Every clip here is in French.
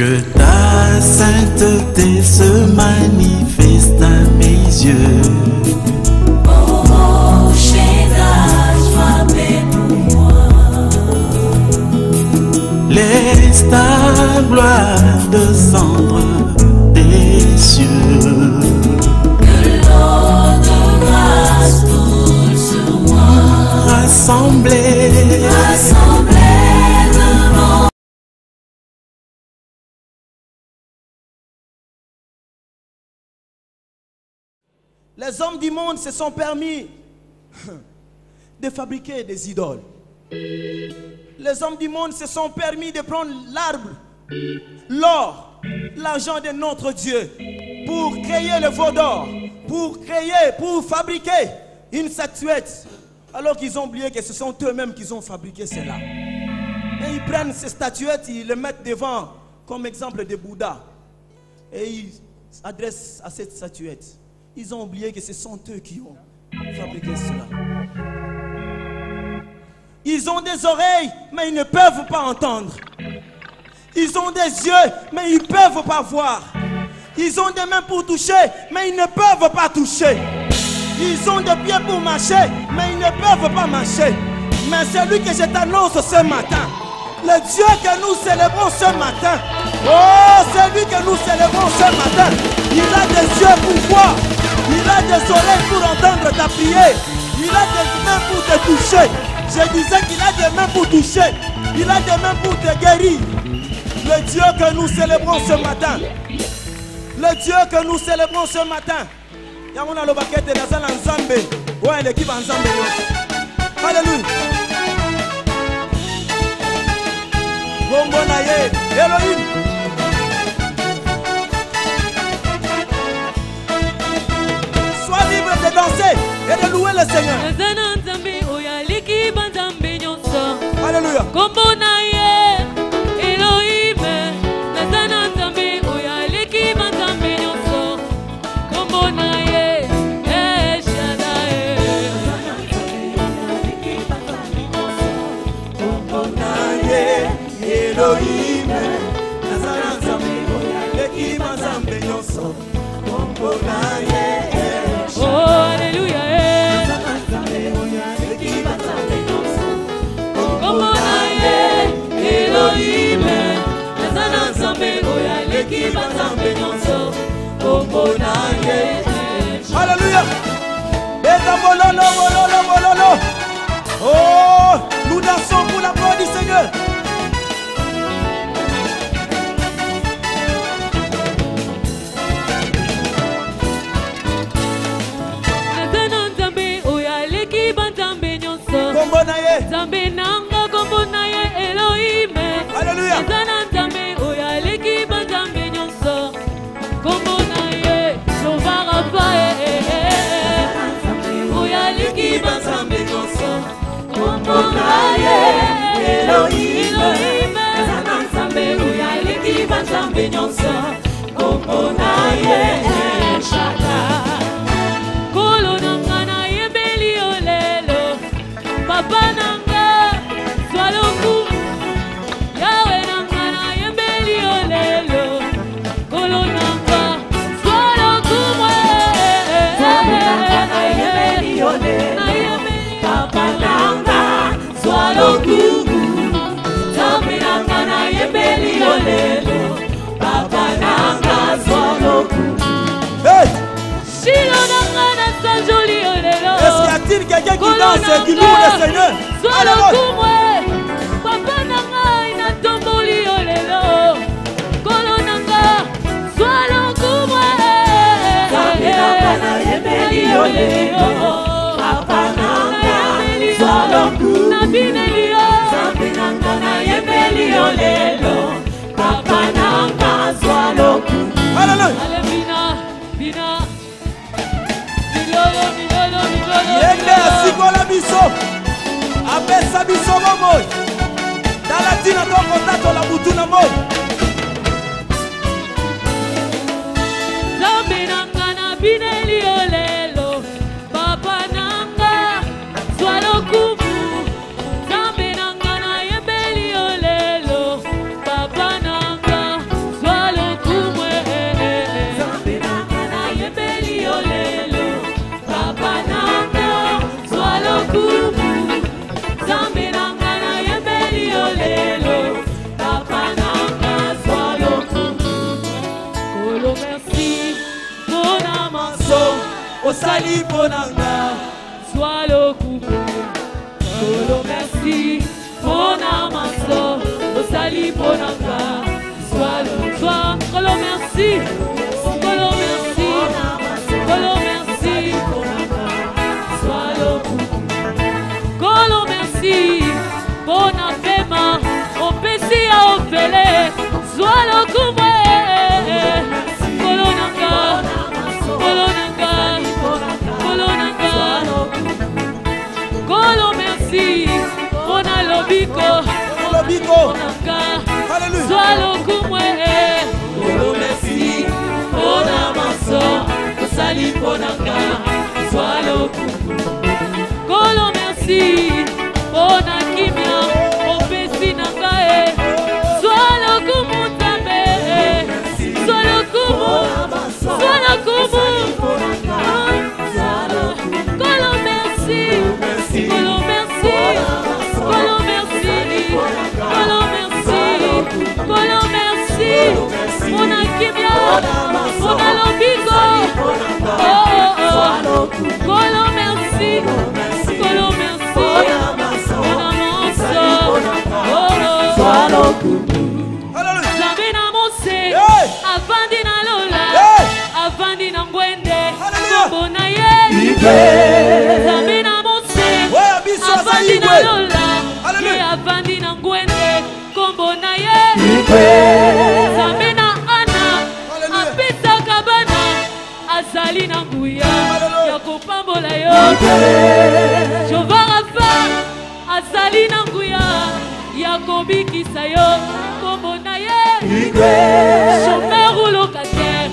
Que ta sainteté se manifeste à mes yeux. Oh, Shaddai, sois paix pour moi. Laisse ta gloire descendre des cieux. Que l'eau de grâce coule sur moi. Rassemblés, Rassemblés devant. Les hommes du monde se sont permis de fabriquer des idoles. Les hommes du monde se sont permis de prendre l'arbre, l'or, l'argent de notre Dieu pour créer le veau d'or, pour fabriquer une statuette, alors qu'ils ont oublié que ce sont eux-mêmes qui ont fabriqué cela. Et ils prennent ces statuettes, ils les mettent devant comme exemple de Bouddha et ils s'adressent à cette statuette. Ils ont oublié que ce sont eux qui ont fabriqué cela. Ils ont des oreilles, mais ils ne peuvent pas entendre. Ils ont des yeux, mais ils ne peuvent pas voir. Ils ont des mains pour toucher, mais ils ne peuvent pas toucher. Ils ont des pieds pour marcher, mais ils ne peuvent pas marcher. Mais c'est lui que je t'annonce ce matin. Le Dieu que nous célébrons ce matin. Oh, c'est lui que nous célébrons ce matin. Il a des yeux pour voir. Il a des oreilles pour entendre ta prière. Il a des mains pour te toucher. Je disais qu'il a des mains pour toucher. Il a des mains pour te guérir. Le Dieu que nous célébrons ce matin. Le Dieu que nous célébrons ce matin. Yamuna lo bakete na sala nzambe. Ouais, l'équipe ensemble. Alléluia. Bombo na ye, Elohim. Sois libre de danser et de louer le Seigneur. Alléluia. Elohim, Nazara Nzambe, Leki Mazambe Nyonso, Kombo na ye. Oh, Alléluia. Nazara Nzambe, Leki Mazambe Nyonso, Kombo na ye. Elohim, Nazara Nzambe, Leki Mazambe Nyonso, Kombo na ye. Alléluia. Beta bololo, bololo, bololo. Oh, nous dansons pour la gloire du Seigneur. Zambe nanga kombo na ye Elohim. Alléluia. Zana Zambe oya leki banzambe nyonso. Kombo na ye Jova Rafa oya leki banzambe nyonso. Kombo na ye Elohim. Zana Zambe oya leki banzambe nyonso. Kombo na ye Shaddai. Kolo nanga na ye beli olelo. Papa nanga swaloku Yawe nanga na yembeli olelo Kolo nanga swaloku mwe Zabe nanga na yembeli olelo Papa nanga swaloku Zabe nanga na yembeli olelo Papa nanga swaloku Hey! Shilo nanga na sanjoli olelo. Est-ce qu'il y a-t-il quelqu'un qui danse et qui loue le Seigneur? Alléluia. Papa nanga ina tomboli olelo. Kolo nanga swalo kumwe. Zabe nanga na yembeli olelo. Papa nanga swalo kumwe. Na binelio. Zabe nanga na yembeli olelo. Papa nanga swalo kumwe. Alléluia. Bina. Milolo, milolo, milolo. Yende asikola biso. Apesa biso momoy. Dala tina to kontato la butuna moy. Zambe nanga na bineli olelo. Papa nanga swalo kumu. Zambe nanga na yembeli olelo. Papa nanga osali ponanga. Sois le couple. Kolo merci. Pona maso. Osali ponanga. Sois le soir. Kolo merci. Kolo merci. Kolo merci. Sois le couple. Kolo merci. Bona fema. Opesi a opele. Sois le couple. Kolo nanga. Kolo nanga. Kolo nanga. Kolo merci. Bona lobiko. Lobiko. Alléluia. Sois le couple. Kolo merci. Bona maso. Osali ponanga. Sois le couple. Kolo merci. Bona kimia. Opesi nanga. Sois le couple. Sois le couple. Sois le couple. Kolo merci. Kolo merci. Kolo merci. Kolo merci. Kolo merci. Mon akimia. Mon alobiko. Kolo merci. Kolo merci. Mon amanso. Zabina Mose. Avandi na lola. Avandi na ngwende. Kombo na ye. Zabina Mose. Avandi na lola. Avandi na ngwende. Kombo na ye. Zabina Ana. Apesa kabana. Azali na nguya. Ya kopambola yo. Jovarafa. Azali na nguya. Ya kobikisa yo. Kombo na ye. Chômeur ou locataire.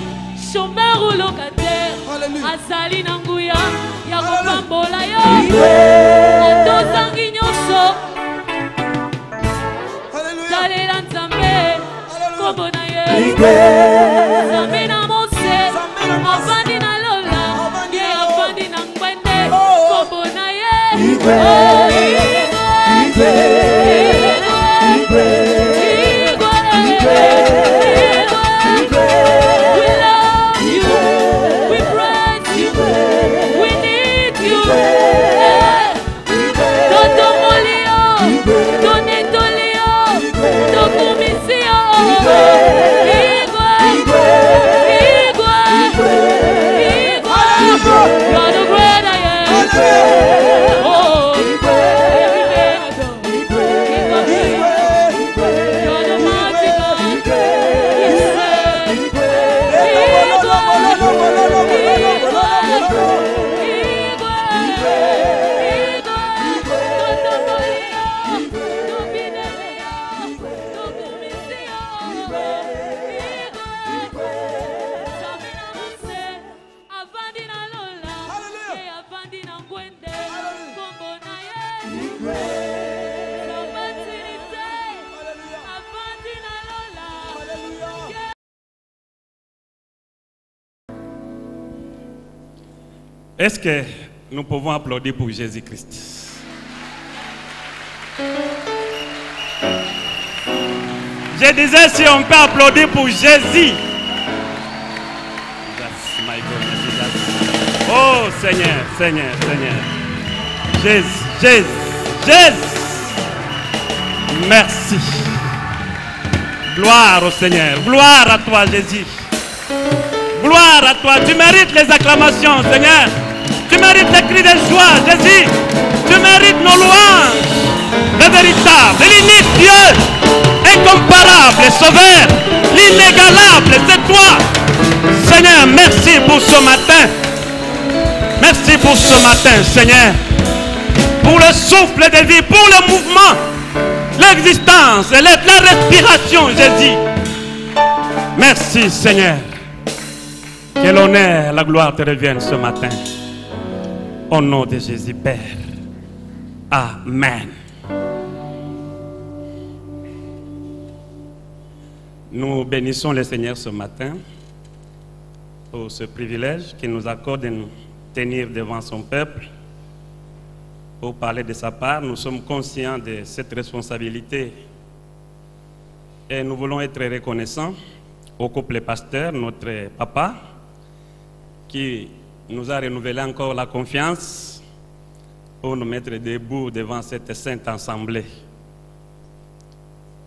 Chômeur ou locataire. Azali na nguya. Ya kopambola yo. Atozangi nyonso. Talela nzambe. Kombo na ye. Nzambe na Mose. Avandi na lola. Ye avandi na ngwende. Kombo na ye. Est-ce que nous pouvons applaudir pour Jésus-Christ? Je disais si on peut applaudir pour Jésus. Oh Seigneur, Seigneur, Seigneur. Jésus, Jésus, Jésus. Merci. Gloire au Seigneur. Gloire à toi Jésus. Gloire à toi. Tu mérites les acclamations Seigneur. Tu mérites les cris de joie, Jésus. Tu mérites nos louanges. Le véritable, l'unique Dieu, incomparable, sauveur, l'inégalable, c'est toi. Seigneur, merci pour ce matin. Merci pour ce matin, Seigneur. Pour le souffle de vie, pour le mouvement, l'existence et la respiration, Jésus. Merci, Seigneur. Que l'honneur, la gloire te reviennent ce matin. Au nom de Jésus, Père. Amen. Nous bénissons le Seigneur ce matin pour ce privilège qu'il nous accorde de nous tenir devant son peuple pour parler de sa part. Nous sommes conscients de cette responsabilité et nous voulons être reconnaissants au couple pasteur, notre papa, qui nous a renouvelé encore la confiance pour nous mettre debout devant cette sainte assemblée.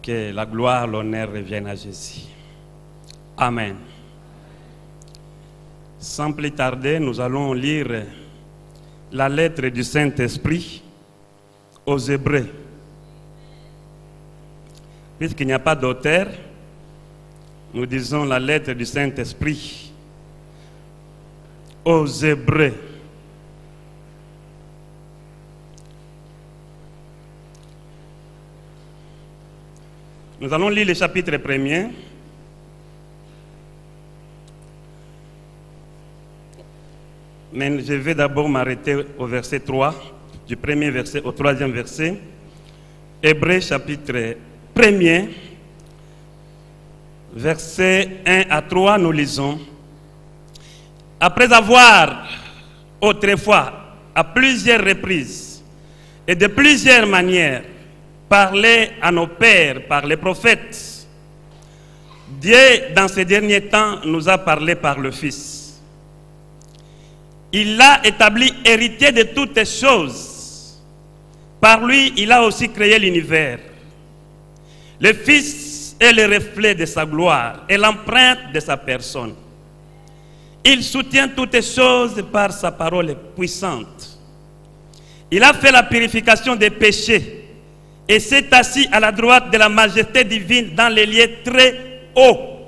Que la gloire, l'honneur reviennent à Jésus. Amen. Sans plus tarder, nous allons lire la lettre du Saint-Esprit aux Hébreux. Puisqu'il n'y a pas d'auteur, nous disons la lettre du Saint-Esprit aux Hébreux. Nous allons lire le chapitre 1er. Mais je vais d'abord m'arrêter au verset 3, du premier verset au troisième verset. Hébreux chapitre 1er, versets 1 à 3, nous lisons. Après avoir autrefois, à plusieurs reprises et de plusieurs manières, parlé à nos pères par les prophètes, Dieu, dans ces derniers temps, nous a parlé par le Fils. Il l'a établi héritier de toutes choses. Par lui, il a aussi créé l'univers. Le Fils est le reflet de sa gloire et l'empreinte de sa personne. Il soutient toutes choses par sa parole puissante. Il a fait la purification des péchés et s'est assis à la droite de la majesté divine dans les lieux très hauts.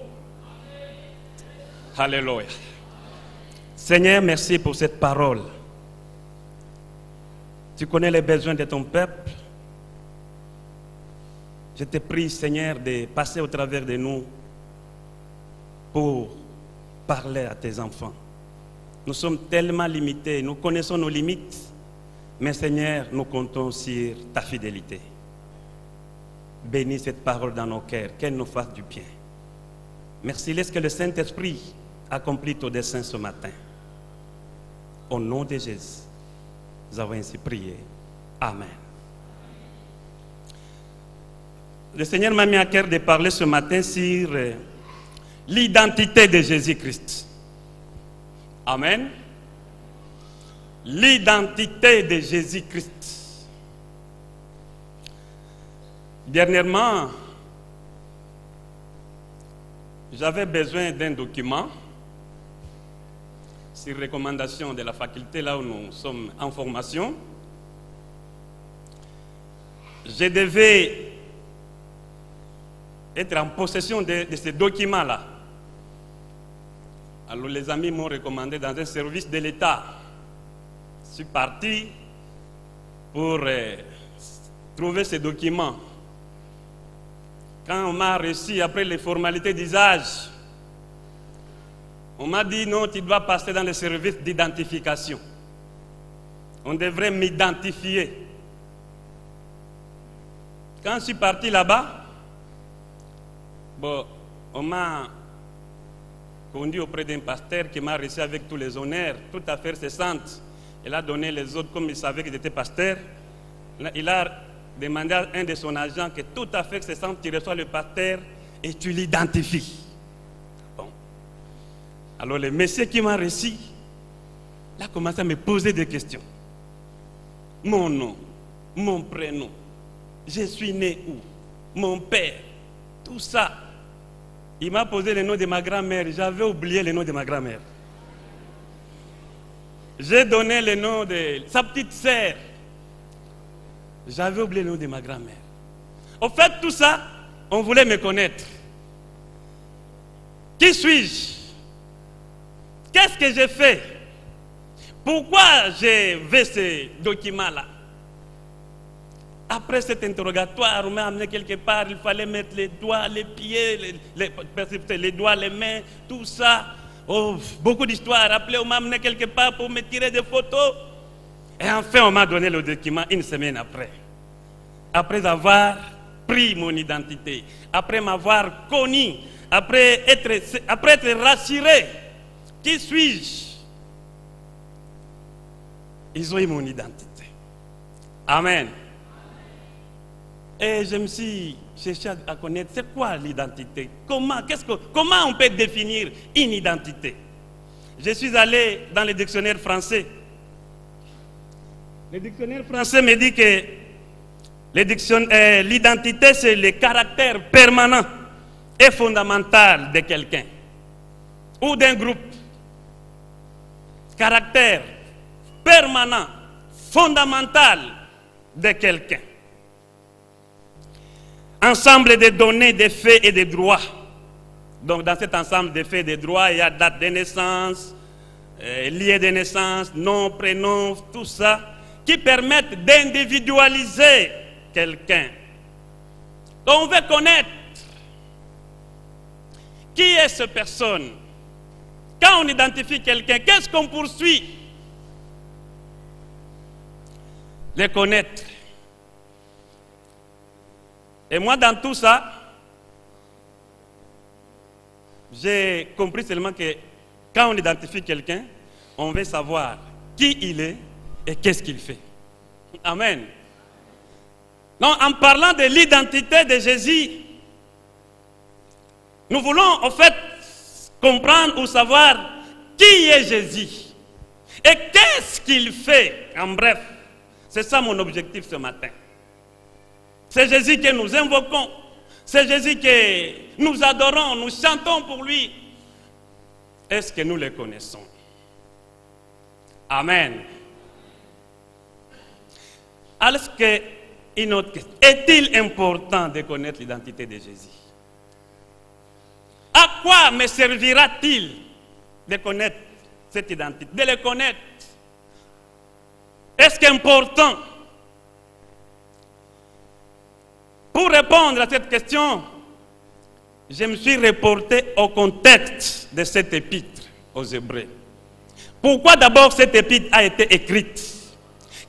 Alléluia. Seigneur, merci pour cette parole. Tu connais les besoins de ton peuple. Je te prie, Seigneur, de passer au travers de nous pour parler à tes enfants. Nous sommes tellement limités, nous connaissons nos limites, mais Seigneur, nous comptons sur ta fidélité. Bénis cette parole dans nos cœurs, qu'elle nous fasse du bien. Merci, laisse que le Saint-Esprit accomplisse ton dessein ce matin. Au nom de Jésus, nous avons ainsi prié. Amen. Le Seigneur m'a mis à cœur de parler ce matin sur l'identité de Jésus-Christ. Amen. L'identité de Jésus-Christ. Dernièrement, j'avais besoin d'un document sur recommandation de la faculté là où nous sommes en formation. Je devais être en possession de ce document-là. Alors les amis m'ont recommandé dans un service de l'État. Je suis parti pour trouver ce document. Quand on m'a reçu après les formalités d'usage, on m'a dit non, tu dois passer dans le service d'identification. On devrait m'identifier. Quand je suis parti là-bas, bon, on m'a conduit auprès d'un pasteur qui m'a reçu avec tous les honneurs, tout à fait cessante. Il a donné les autres comme il savait que j'étais pasteur. Il a demandé à un de son agents que tout à fait cessante, tu reçois le pasteur et tu l'identifies. Bon. Alors le monsieur qui m'a reçu, il a commencé à me poser des questions. Mon nom, mon prénom, je suis né où, mon père, tout ça. Il m'a posé le nom de ma grand-mère. J'avais oublié le nom de ma grand-mère. J'ai donné le nom de sa petite sœur. J'avais oublié le nom de ma grand-mère. Au fait, tout ça, on voulait me connaître. Qui suis-je? Qu'est-ce que j'ai fait? Pourquoi j'ai vu ce document-là? Après cet interrogatoire, on m'a amené quelque part, il fallait mettre les doigts, les pieds, les doigts, les mains, tout ça. Oh, beaucoup d'histoires. Après, on m'a amené quelque part pour me tirer des photos. Et enfin, on m'a donné le document une semaine après. Après avoir pris mon identité, après m'avoir connu, après être rassuré. Qui suis-je? Ils ont eu mon identité. Amen. Et je me suis cherché à connaître c'est quoi l'identité. Comment on peut définir une identité? je suis allé dans le dictionnaire français. Le dictionnaire français me dit que l'identité, c'est le caractère permanent et fondamental de quelqu'un ou d'un groupe. Caractère permanent, fondamental de quelqu'un. Ensemble de données, de faits et de droits. Donc dans cet ensemble de faits et de droits, il y a date de naissance, lieu de naissance, nom, prénom, tout ça, qui permettent d'individualiser quelqu'un. Donc on veut connaître qui est cette personne. Quand on identifie quelqu'un, qu'est-ce qu'on poursuit? Les connaître. Et moi, dans tout ça, j'ai compris seulement que quand on identifie quelqu'un, on veut savoir qui il est et qu'est-ce qu'il fait. Amen. Donc, en parlant de l'identité de Jésus, nous voulons en fait comprendre ou savoir qui est Jésus et qu'est-ce qu'il fait. En bref, c'est ça mon objectif ce matin. C'est Jésus que nous invoquons, c'est Jésus que nous adorons, nous chantons pour lui. Est-ce que nous le connaissons? Amen. Alors, une autre question. Est-il important de connaître l'identité de Jésus? À quoi me servira-t-il de connaître cette identité, de le connaître? Est-ce qu'important? Pour répondre à cette question, je me suis reporté au contexte de cette épître aux Hébreux. Pourquoi d'abord cette épître a été écrite?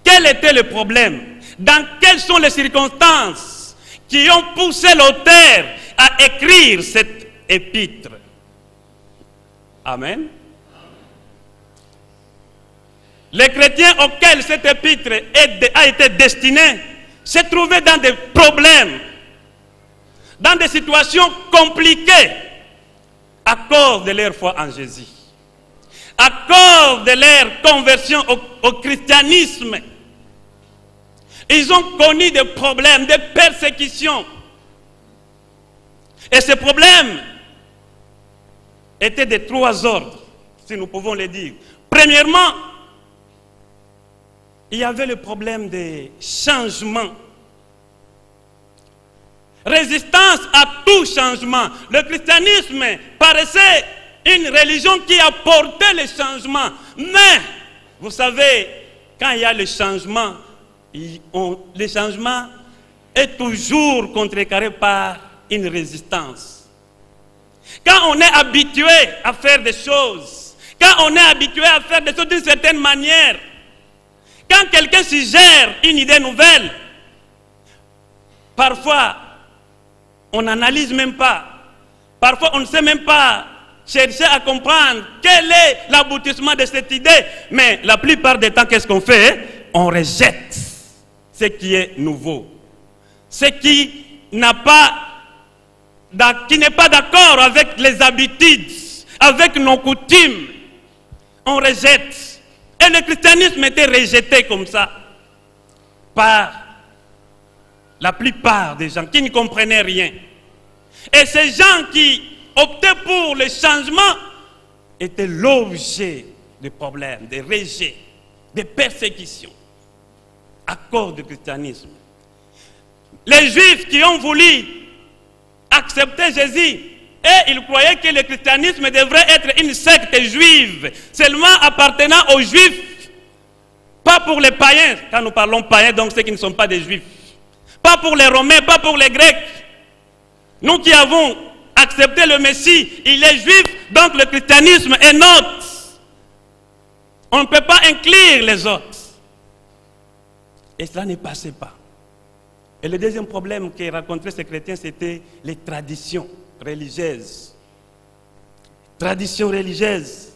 Quel était le problème? Dans quelles sont les circonstances qui ont poussé l'auteur à écrire cette épître? Amen. Les chrétiens auxquels cette épître a été destinée se trouvaient dans des problèmes, dans des situations compliquées à cause de leur foi en Jésus, à cause de leur conversion au christianisme. Ils ont connu des problèmes, des persécutions. Et ces problèmes étaient de trois ordres, si nous pouvons le dire. Premièrement, il y avait le problème des changements. Résistance à tout changement. Le christianisme paraissait une religion qui apportait le changement. Mais, vous savez, quand il y a le changement est toujours contrecarré par une résistance. Quand on est habitué à faire des choses, quand on est habitué à faire des choses d'une certaine manière, quand quelqu'un suggère une idée nouvelle, parfois on n'analyse même pas, parfois on ne sait même pas chercher à comprendre quel est l'aboutissement de cette idée, mais la plupart du temps, qu'est-ce qu'on fait? On rejette ce qui est nouveau, ce qui n'est pas d'accord avec les habitudes, avec nos coutumes, on rejette. Et le christianisme était rejeté comme ça par la plupart des gens qui ne comprenaient rien. Et ces gens qui optaient pour le changement étaient l'objet de problèmes, de rejets, de persécutions à cause du christianisme. Les Juifs qui ont voulu accepter Jésus, et ils croyaient que le christianisme devrait être une secte juive, seulement appartenant aux Juifs, pas pour les païens. Quand nous parlons païens, donc ceux qui ne sont pas des Juifs. Pas pour les Romains, pas pour les Grecs. Nous qui avons accepté le Messie, il est juif, donc le christianisme est nôtre. On ne peut pas inclure les autres. Et cela ne passait pas. Et le deuxième problème que rencontraient ces chrétiens, c'était les traditions religieuses. Traditions religieuses.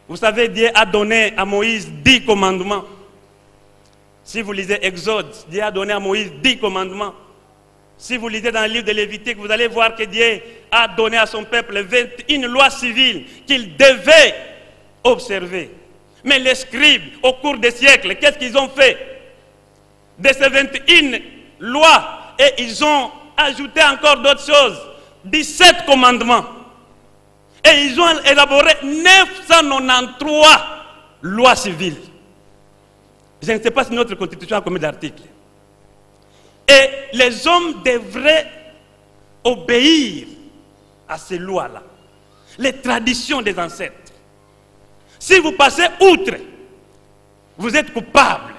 Vous savez, Dieu a donné à Moïse 10 commandements. Si vous lisez Exode, Dieu a donné à Moïse 10 commandements. Si vous lisez dans le livre de Lévitique, vous allez voir que Dieu a donné à son peuple 21 lois civiles qu'il devait observer. Mais les scribes, au cours des siècles, qu'est-ce qu'ils ont fait? De ces 21 lois, et ils ont ajouté encore d'autres choses. 17 commandements. Et ils ont élaboré 993 lois civiles. Je ne sais pas si notre constitution a combien d'articles. Et les hommes devraient obéir à ces lois-là. Les traditions des ancêtres. Si vous passez outre, vous êtes coupable.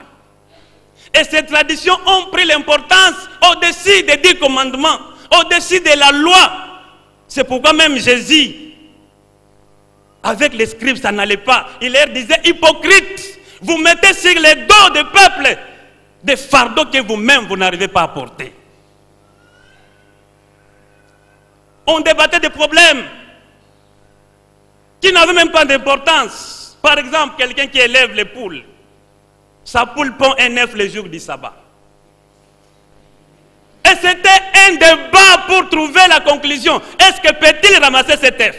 Et ces traditions ont pris l'importance au-dessus des 10 commandements, au-dessus de la loi. C'est pourquoi même Jésus, avec les scribes, ça n'allait pas. Il leur disait, hypocrite, vous mettez sur les dos des peuples des fardeaux que vous-même, vous n'arrivez pas à porter. On débattait des problèmes qui n'avaient même pas d'importance. Par exemple, quelqu'un qui élève les poules. Sa poule pond un œuf le jour du sabbat. Et c'était un débat pour trouver la conclusion. Est-ce que peut-il ramasser cet œuf?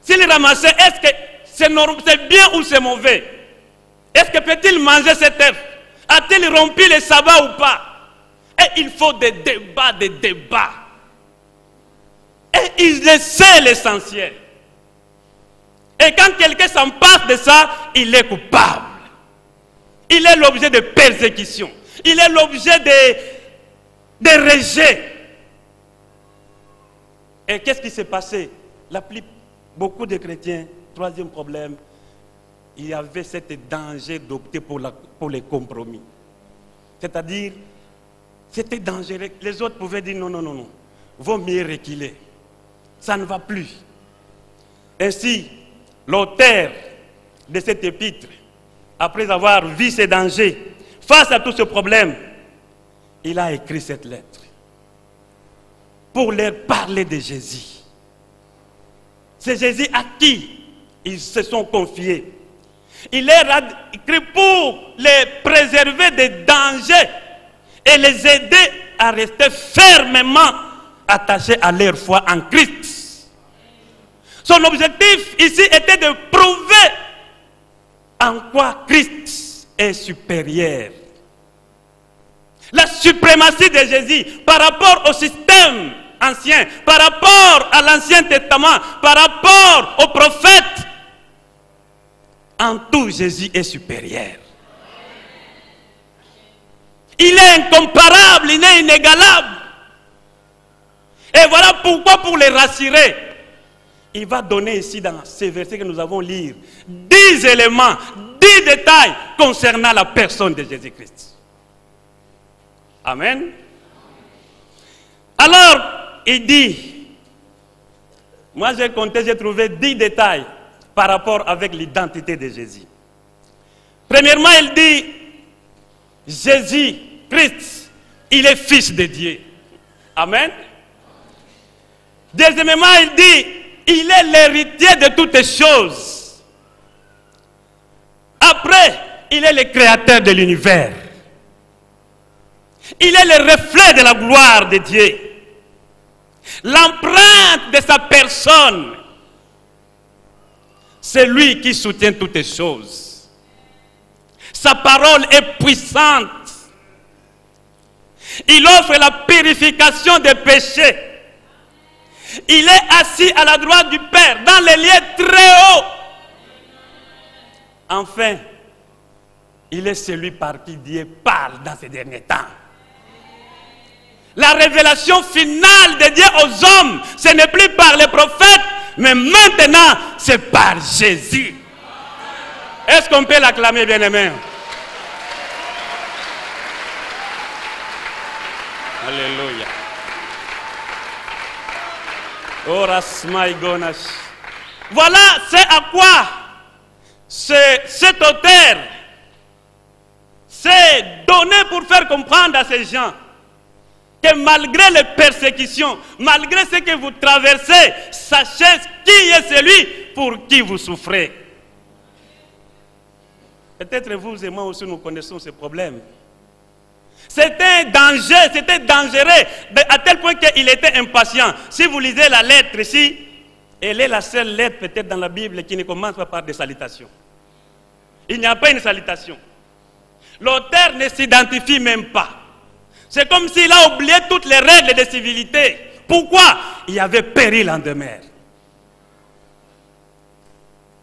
S'il ramassait, est-ce que c'est bien ou c'est mauvais? Est-ce que peut-il manger cet œuf? A-t-il rompu le sabbat ou pas? Et il faut des débats, des débats. Et il sait l'essentiel. Et quand quelqu'un s'empare de ça, il est coupable. Il est l'objet de persécution. Il est l'objet de rejet. Et qu'est-ce qui s'est passé? Beaucoup de chrétiens, troisième problème, il y avait ce danger d'opter pour les compromis. C'est-à-dire, c'était dangereux. Les autres pouvaient dire non, non, non, non. Vaut mieux reculer. Ça ne va plus. Ainsi, l'auteur de cet épître, après avoir vu ces dangers, face à tout ce problème, il a écrit cette lettre pour leur parler de Jésus. C'est Jésus à qui ils se sont confiés. Il leur a écrit pour les préserver des dangers et les aider à rester fermement attachés à leur foi en Christ. Son objectif ici était de prouver en quoi Christ est supérieur. La suprématie de Jésus par rapport au système ancien, par rapport à l'Ancien Testament, par rapport aux prophètes. En tout, Jésus est supérieur. Il est incomparable, il est inégalable. Et voilà pourquoi, pour les rassurer, il va donner ici dans ces versets que nous avons lus 10 éléments, 10 détails concernant la personne de Jésus-Christ. Amen. Alors, il dit, moi j'ai compté, j'ai trouvé 10 détails par rapport avec l'identité de Jésus. Premièrement, il dit, Jésus-Christ, il est fils de Dieu. Amen. Deuxièmement, il dit, il est l'héritier de toutes les choses. Après, il est le créateur de l'univers. Il est le reflet de la gloire de Dieu. L'empreinte de sa personne, c'est lui qui soutient toutes les choses. Sa parole est puissante. Il offre la purification des péchés. Il est assis à la droite du Père, dans les lieux très hauts. Enfin, il est celui par qui Dieu parle dans ces derniers temps. La révélation finale de Dieu aux hommes, ce n'est plus par les prophètes, mais maintenant, c'est par Jésus. Est-ce qu'on peut l'acclamer, bien-aimé? Alléluia. Voilà, c'est à quoi cet auteur s'est donné pour faire comprendre à ces gens que malgré les persécutions, malgré ce que vous traversez, sachez qui est celui pour qui vous souffrez. Peut-être vous et moi aussi nous connaissons ces problèmes. C'était un danger, c'était dangereux, à tel point qu'il était impatient. Si vous lisez la lettre ici, elle est la seule lettre peut-être dans la Bible qui ne commence pas par des salutations. Il n'y a pas une salutation. L'auteur ne s'identifie même pas. C'est comme s'il a oublié toutes les règles de civilité. Pourquoi? Il y avait péril en demeure.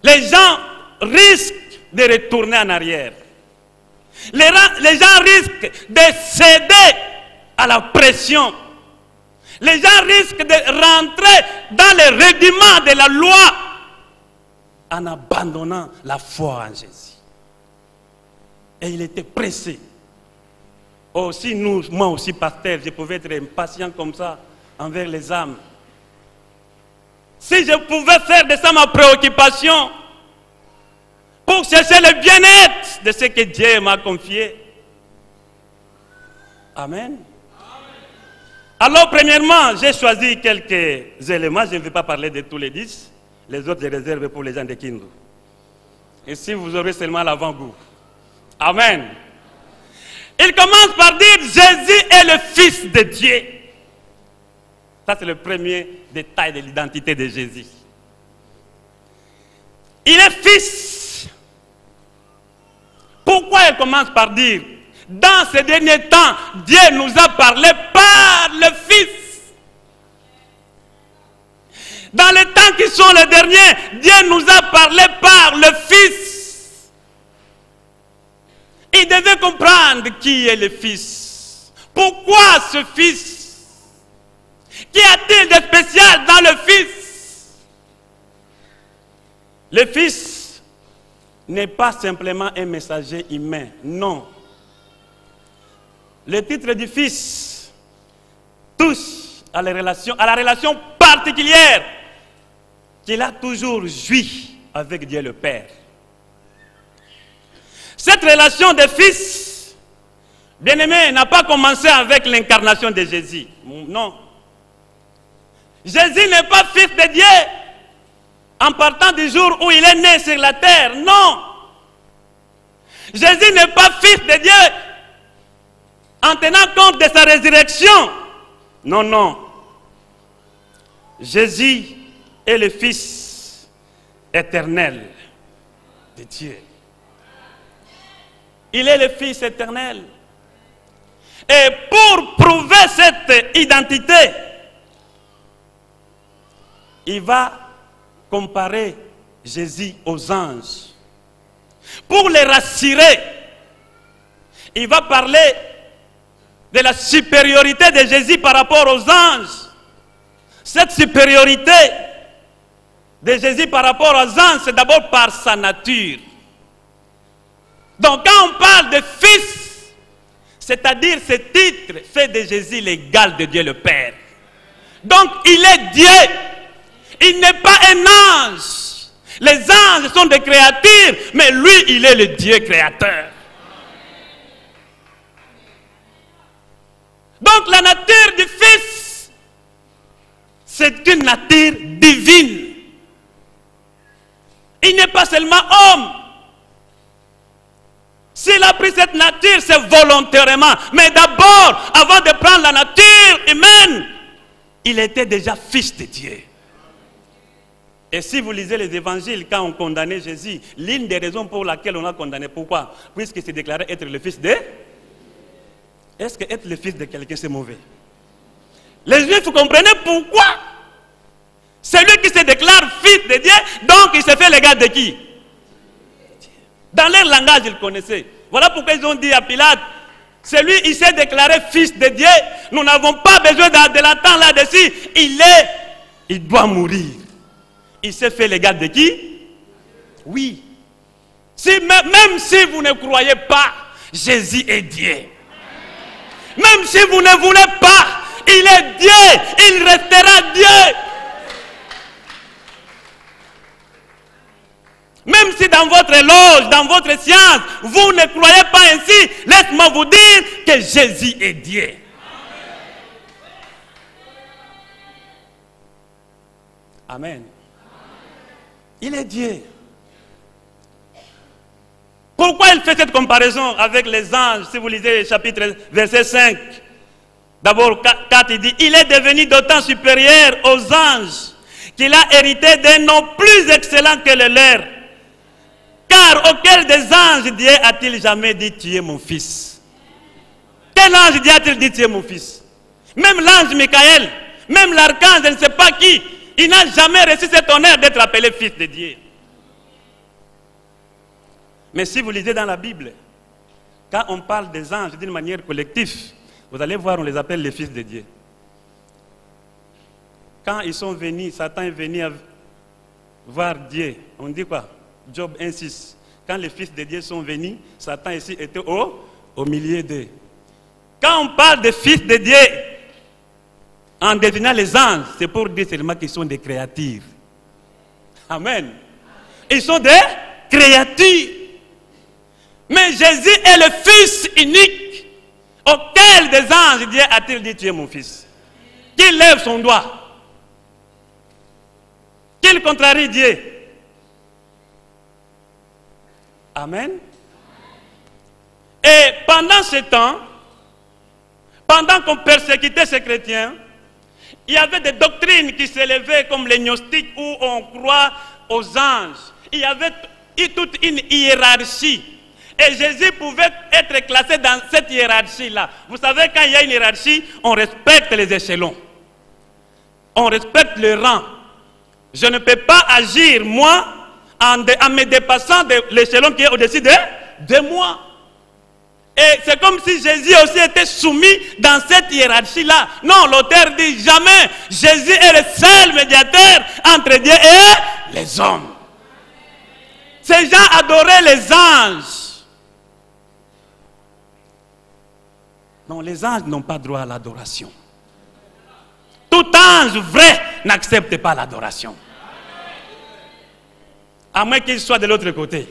Les gens risquent de retourner en arrière. Les gens risquent de céder à la pression. Les gens risquent de rentrer dans les rudiments de la loi en abandonnant la foi en Jésus. Et il était pressé. Aussi moi aussi pasteur, je pouvais être impatient comme ça envers les âmes. Si je pouvais faire de ça ma préoccupation pour chercher le bien-être de ce que Dieu m'a confié. Amen. Alors premièrement, j'ai choisi quelques éléments. Je ne vais pas parler de tous les 10. Les autres, je réserve pour les gens de Kindu. Et si vous aurez seulement l'avant-goût. Amen. Il commence par dire Jésus est le Fils de Dieu. Ça, c'est le premier détail de l'identité de Jésus. Il est Fils. Pourquoi il commence par dire dans ces derniers temps, Dieu nous a parlé par le Fils. Dans les temps qui sont les derniers, Dieu nous a parlé par le Fils. Il devait comprendre qui est le Fils. Pourquoi ce Fils? Qu'y a-t-il de spécial dans le Fils? Le Fils n'est pas simplement un messager humain, non. Le titre du Fils touche à la relation particulière qu'il a toujours joui avec Dieu le Père. Cette relation de Fils, bien-aimé, n'a pas commencé avec l'incarnation de Jésus. Non. Jésus n'est pas Fils de Dieu en partant du jour où il est né sur la terre. Non. Jésus n'est pas Fils de Dieu en tenant compte de sa résurrection. Non, non. Jésus est le Fils éternel de Dieu. Il est le Fils éternel. Et pour prouver cette identité, il va comparer Jésus aux anges. Pour les rassurer, il va parler de la supériorité de Jésus par rapport aux anges. Cette supériorité de Jésus par rapport aux anges, c'est d'abord par sa nature. Donc quand on parle de Fils, c'est-à-dire ce titre fait de Jésus l'égal de Dieu le Père. Donc il est Dieu. Il n'est pas un ange. Les anges sont des créatures, mais lui, il est le Dieu créateur. Donc la nature du Fils, c'est une nature divine. Il n'est pas seulement homme. S'il a pris cette nature, c'est volontairement. Mais d'abord, avant de prendre la nature humaine, il était déjà Fils de Dieu. Et si vous lisez les évangiles, quand on condamnait Jésus, l'une des raisons pour laquelle on a condamné, pourquoi? Puisqu'il s'est déclaré être le Fils de... Est-ce que être le fils de quelqu'un c'est mauvais? Les Juifs, vous comprenez pourquoi? Celui qui se déclare Fils de Dieu, donc il se fait l'égal de qui? Dans leur langage, ils connaissaient. Voilà pourquoi ils ont dit à Pilate, celui il s'est déclaré Fils de Dieu, nous n'avons pas besoin de l'attendre là-dessus, il doit mourir. Il s'est fait l'égal de qui? Oui. Même si vous ne croyez pas, Jésus est Dieu. Même si vous ne voulez pas, il est Dieu, il restera Dieu. Même si dans votre loge, dans votre science, vous ne croyez pas ainsi, laisse-moi vous dire que Jésus est Dieu. Amen. Il est Dieu. Pour Pourquoi il fait cette comparaison avec les anges? Si vous lisez le chapitre verset 5, d'abord 4, il dit, il est devenu d'autant supérieur aux anges qu'il a hérité d'un nom plus excellent que le leur. Car auquel des anges Dieu a-t-il jamais dit, tu es mon fils? Quel ange Dieu a-t-il dit, tu es mon fils? Même l'ange Michael, même l'archange, je ne sais pas qui, il n'a jamais reçu cet honneur d'être appelé fils de Dieu. Mais si vous lisez dans la Bible, quand on parle des anges d'une manière collective, vous allez voir, on les appelle les fils de Dieu. Quand ils sont venus, Satan est venu voir Dieu. On dit quoi? Job 1,6. Quand les fils de Dieu sont venus, Satan ici était au milieu d'eux. Quand on parle des fils de Dieu, en désignant les anges, c'est pour dire seulement qu'ils sont des créatures. Amen. Ils sont des créatures. Mais Jésus est le Fils unique. Auquel des anges Dieu a-t-il dit, tu es mon fils? Qu'il lève son doigt. Qu'il contrarie Dieu. Amen. Et pendant ce temps, pendant qu'on persécutait ces chrétiens, il y avait des doctrines qui s'élevaient comme les gnostiques où on croit aux anges. Il y avait toute une hiérarchie. Et Jésus pouvait être classé dans cette hiérarchie-là. Vous savez, quand il y a une hiérarchie, on respecte les échelons. On respecte le rang. Je ne peux pas agir, moi, en me dépassant de l'échelon qui est au-dessus de moi. Et c'est comme si Jésus aussi était soumis dans cette hiérarchie-là. Non, l'auteur dit jamais. Jésus est le seul médiateur entre Dieu et les hommes. Ces gens adoraient les anges. Non, les anges n'ont pas droit à l'adoration. Tout ange vrai n'accepte pas l'adoration. À moins qu'il soit de l'autre côté.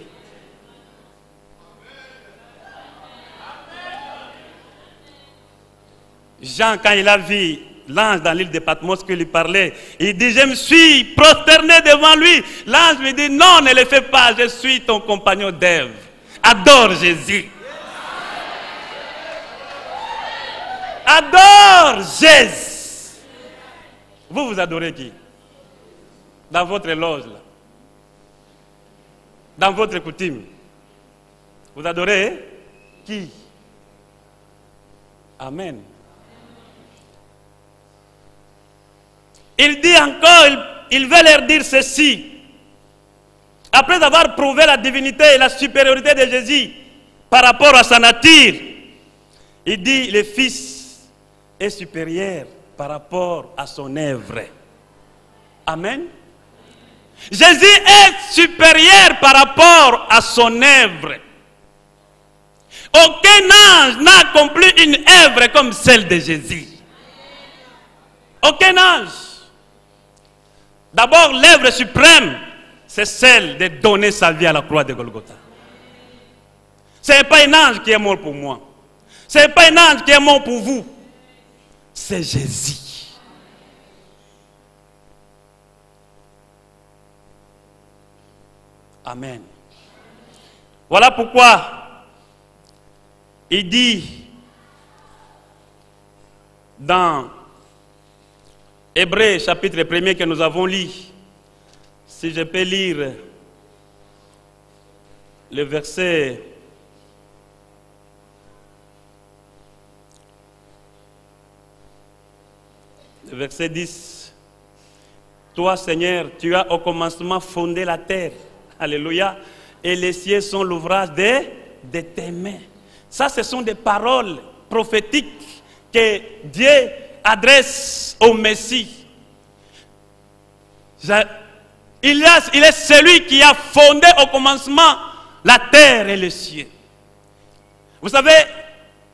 Jean, quand il a vu l'ange dans l'île de Patmos qui lui parlait, il dit, je me suis prosterné devant lui. L'ange lui dit, non, ne le fais pas, je suis ton compagnon d'Ève. Adore Jésus. Adore Jésus. Vous adorez qui? Dans votre loge, là. Dans votre coutume. Vous adorez qui? Amen. Il dit encore, il veut leur dire ceci. Après avoir prouvé la divinité et la supériorité de Jésus par rapport à sa nature, il dit, le Fils est supérieur par rapport à son œuvre. Amen. Jésus est supérieur par rapport à son œuvre. Aucun ange n'a accompli une œuvre comme celle de Jésus. Aucun ange. D'abord, l'œuvre suprême, c'est celle de donner sa vie à la croix de Golgotha. Ce n'est pas un ange qui est mort pour moi. Ce n'est pas un ange qui est mort pour vous. C'est Jésus. Amen. Voilà pourquoi il dit dans Hébreux chapitre 1er que nous avons lu, si je peux lire le verset 10. Toi, Seigneur, tu as au commencement fondé la terre. Alléluia. Et les cieux sont l'ouvrage de tes mains. Ça, ce sont des paroles prophétiques que Dieu adresse au Messie. Il est celui qui a fondé au commencement la terre et les cieux. Vous savez,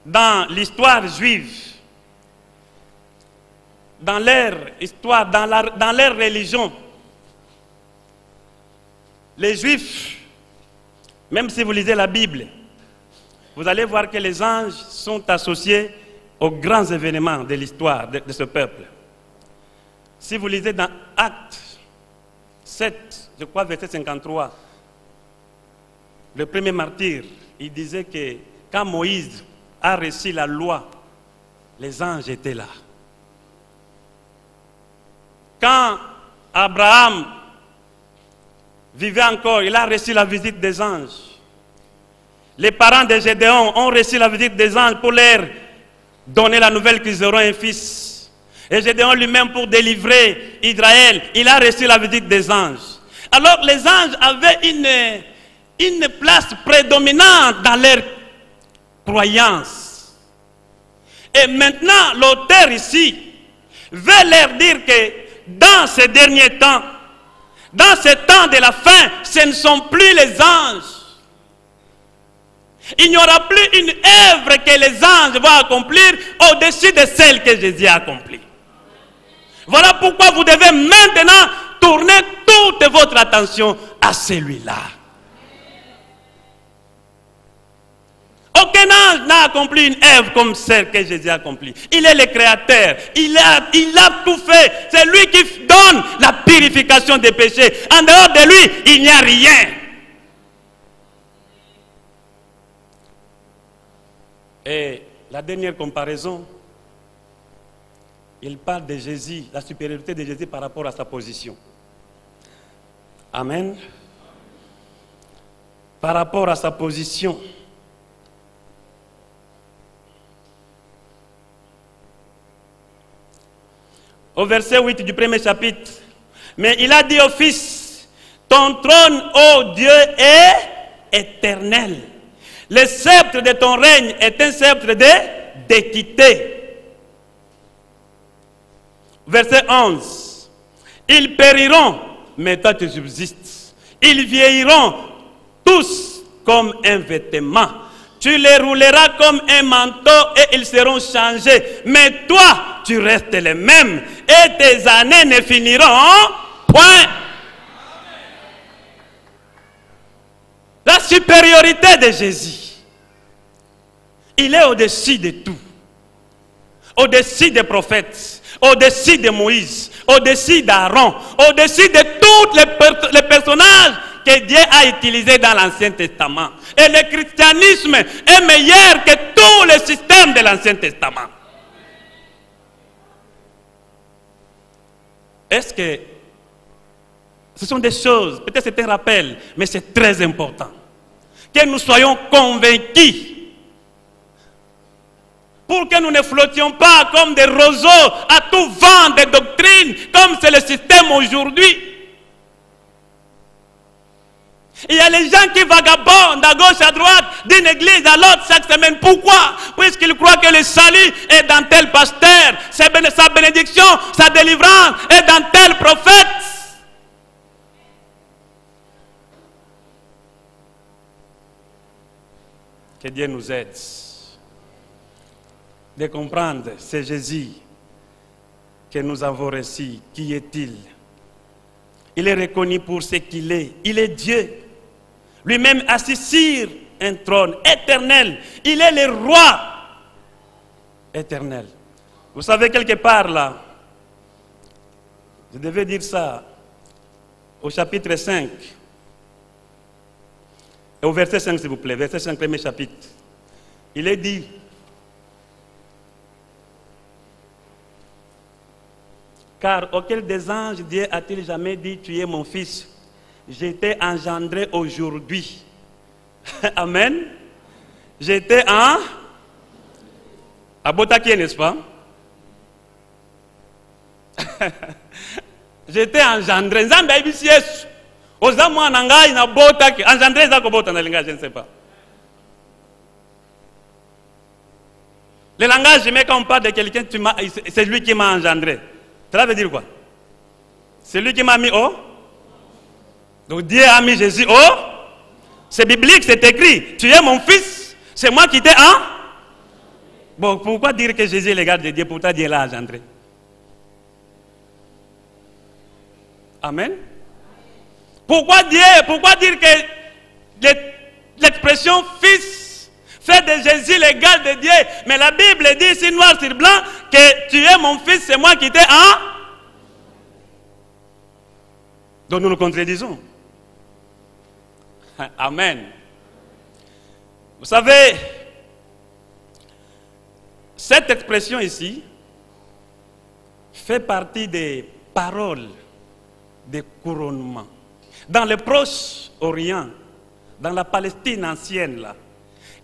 dans l'histoire juive, dans leur histoire, dans leur religion, les Juifs, même si vous lisez la Bible, vous allez voir que les anges sont associés aux grands événements de l'histoire de ce peuple. Si vous lisez dans Actes 7, je crois verset 53, le premier martyr, il disait que quand Moïse a reçu la loi, les anges étaient là. Quand Abraham vivait encore, il a reçu la visite des anges. Les parents de Gédéon ont reçu la visite des anges pour leur donner la nouvelle qu'ils auront un fils. Et Gédéon lui-même, pour délivrer Israël, il a reçu la visite des anges. Alors les anges avaient une place prédominante dans leur croyance. Et maintenant, l'auteur ici veut leur dire que dans ces derniers temps, dans ce temps de la fin, ce ne sont plus les anges. Il n'y aura plus une œuvre que les anges vont accomplir au-dessus de celle que Jésus a accomplie. Voilà pourquoi vous devez maintenant tourner toute votre attention à celui-là. Aucun ange n'a accompli une œuvre comme celle que Jésus a accomplie. Il est le créateur. Il a tout fait. C'est lui qui donne la purification des péchés. En dehors de lui, il n'y a rien. Et la dernière comparaison, il parle de Jésus, la supériorité de Jésus par rapport à sa position. Amen. Par rapport à sa position. Au verset 8 du premier chapitre, mais il a dit au Fils, ton trône, ô Dieu, est éternel. Le sceptre de ton règne est un sceptre d'équité. Verset 11. Ils périront, mais toi tu subsistes. Ils vieilliront tous comme un vêtement. Tu les rouleras comme un manteau et ils seront changés. Mais toi, tu restes le même. Et tes années ne finiront point. La supériorité de Jésus. Il est au-dessus de tout. Au-dessus des prophètes. Au-dessus de Moïse. Au-dessus d'Aaron. Au-dessus de tous les personnages que Dieu a utilisés dans l'Ancien Testament. Et le christianisme est meilleur que tous les systèmes de l'Ancien Testament. Est-ce que ce sont des choses, peut-être c'est un rappel, mais c'est très important. Que nous soyons convaincus. Pour que nous ne flottions pas comme des roseaux à tout vent de doctrine, comme c'est le système aujourd'hui. Il y a les gens qui vagabondent à gauche, à droite, d'une église à l'autre chaque semaine. Pourquoi? Puisqu'ils croient que le salut est dans tel pasteur, sa bénédiction, sa délivrance est dans tel prophète. Que Dieu nous aide de comprendre, c'est Jésus que nous avons reçu. Qui est-il? Il est reconnu pour ce qu'il est. Il est Dieu. Lui-même assis sur un trône éternel. Il est le roi éternel. Vous savez, quelque part là, je devais dire ça au chapitre 5. Et au verset 5, s'il vous plaît. Verset 5, premier chapitre. Il est dit, car auquel des anges Dieu a-t-il jamais dit, tu es mon fils, j'étais engendré aujourd'hui. Amen. J'étais en Abotaki, n'est-ce pas? J'étais engendré. Nzambe ibisi Yesu. Ozamwa nangai na botaki. Engendré za kobota na langage, je ne sais pas. Le langage, mais quand on parle de quelqu'un, c'est lui qui m'a engendré. Cela veut dire quoi? C'est lui qui m'a mis au. Donc Dieu a mis Jésus au. C'est biblique, c'est écrit. Tu es mon fils, c'est moi qui t'ai en. Bon, pourquoi dire que Jésus est le garde de Dieu? Pourtant Dieu l'a engendré. Amen. Pourquoi dire que l'expression fils fait de Jésus le garde de Dieu? Mais la Bible dit ici noir sur blanc que tu es mon fils, c'est moi qui t'ai en. Donc nous nous contredisons. Amen. Vous savez, cette expression ici fait partie des paroles de couronnement. Dans le Proche-Orient, dans la Palestine ancienne, là,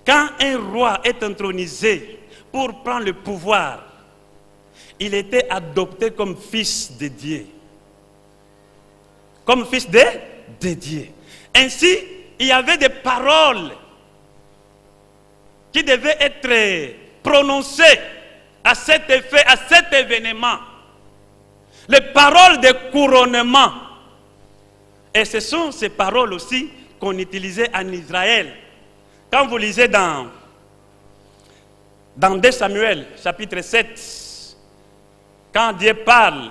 quand un roi est intronisé pour prendre le pouvoir, il était adopté comme fils de Dieu. Comme fils de Dieu. Ainsi, il y avait des paroles qui devaient être prononcées à cet effet, à cet événement. Les paroles de couronnement. Et ce sont ces paroles aussi qu'on utilisait en Israël. Quand vous lisez dans 2 Samuel, chapitre 7, quand Dieu parle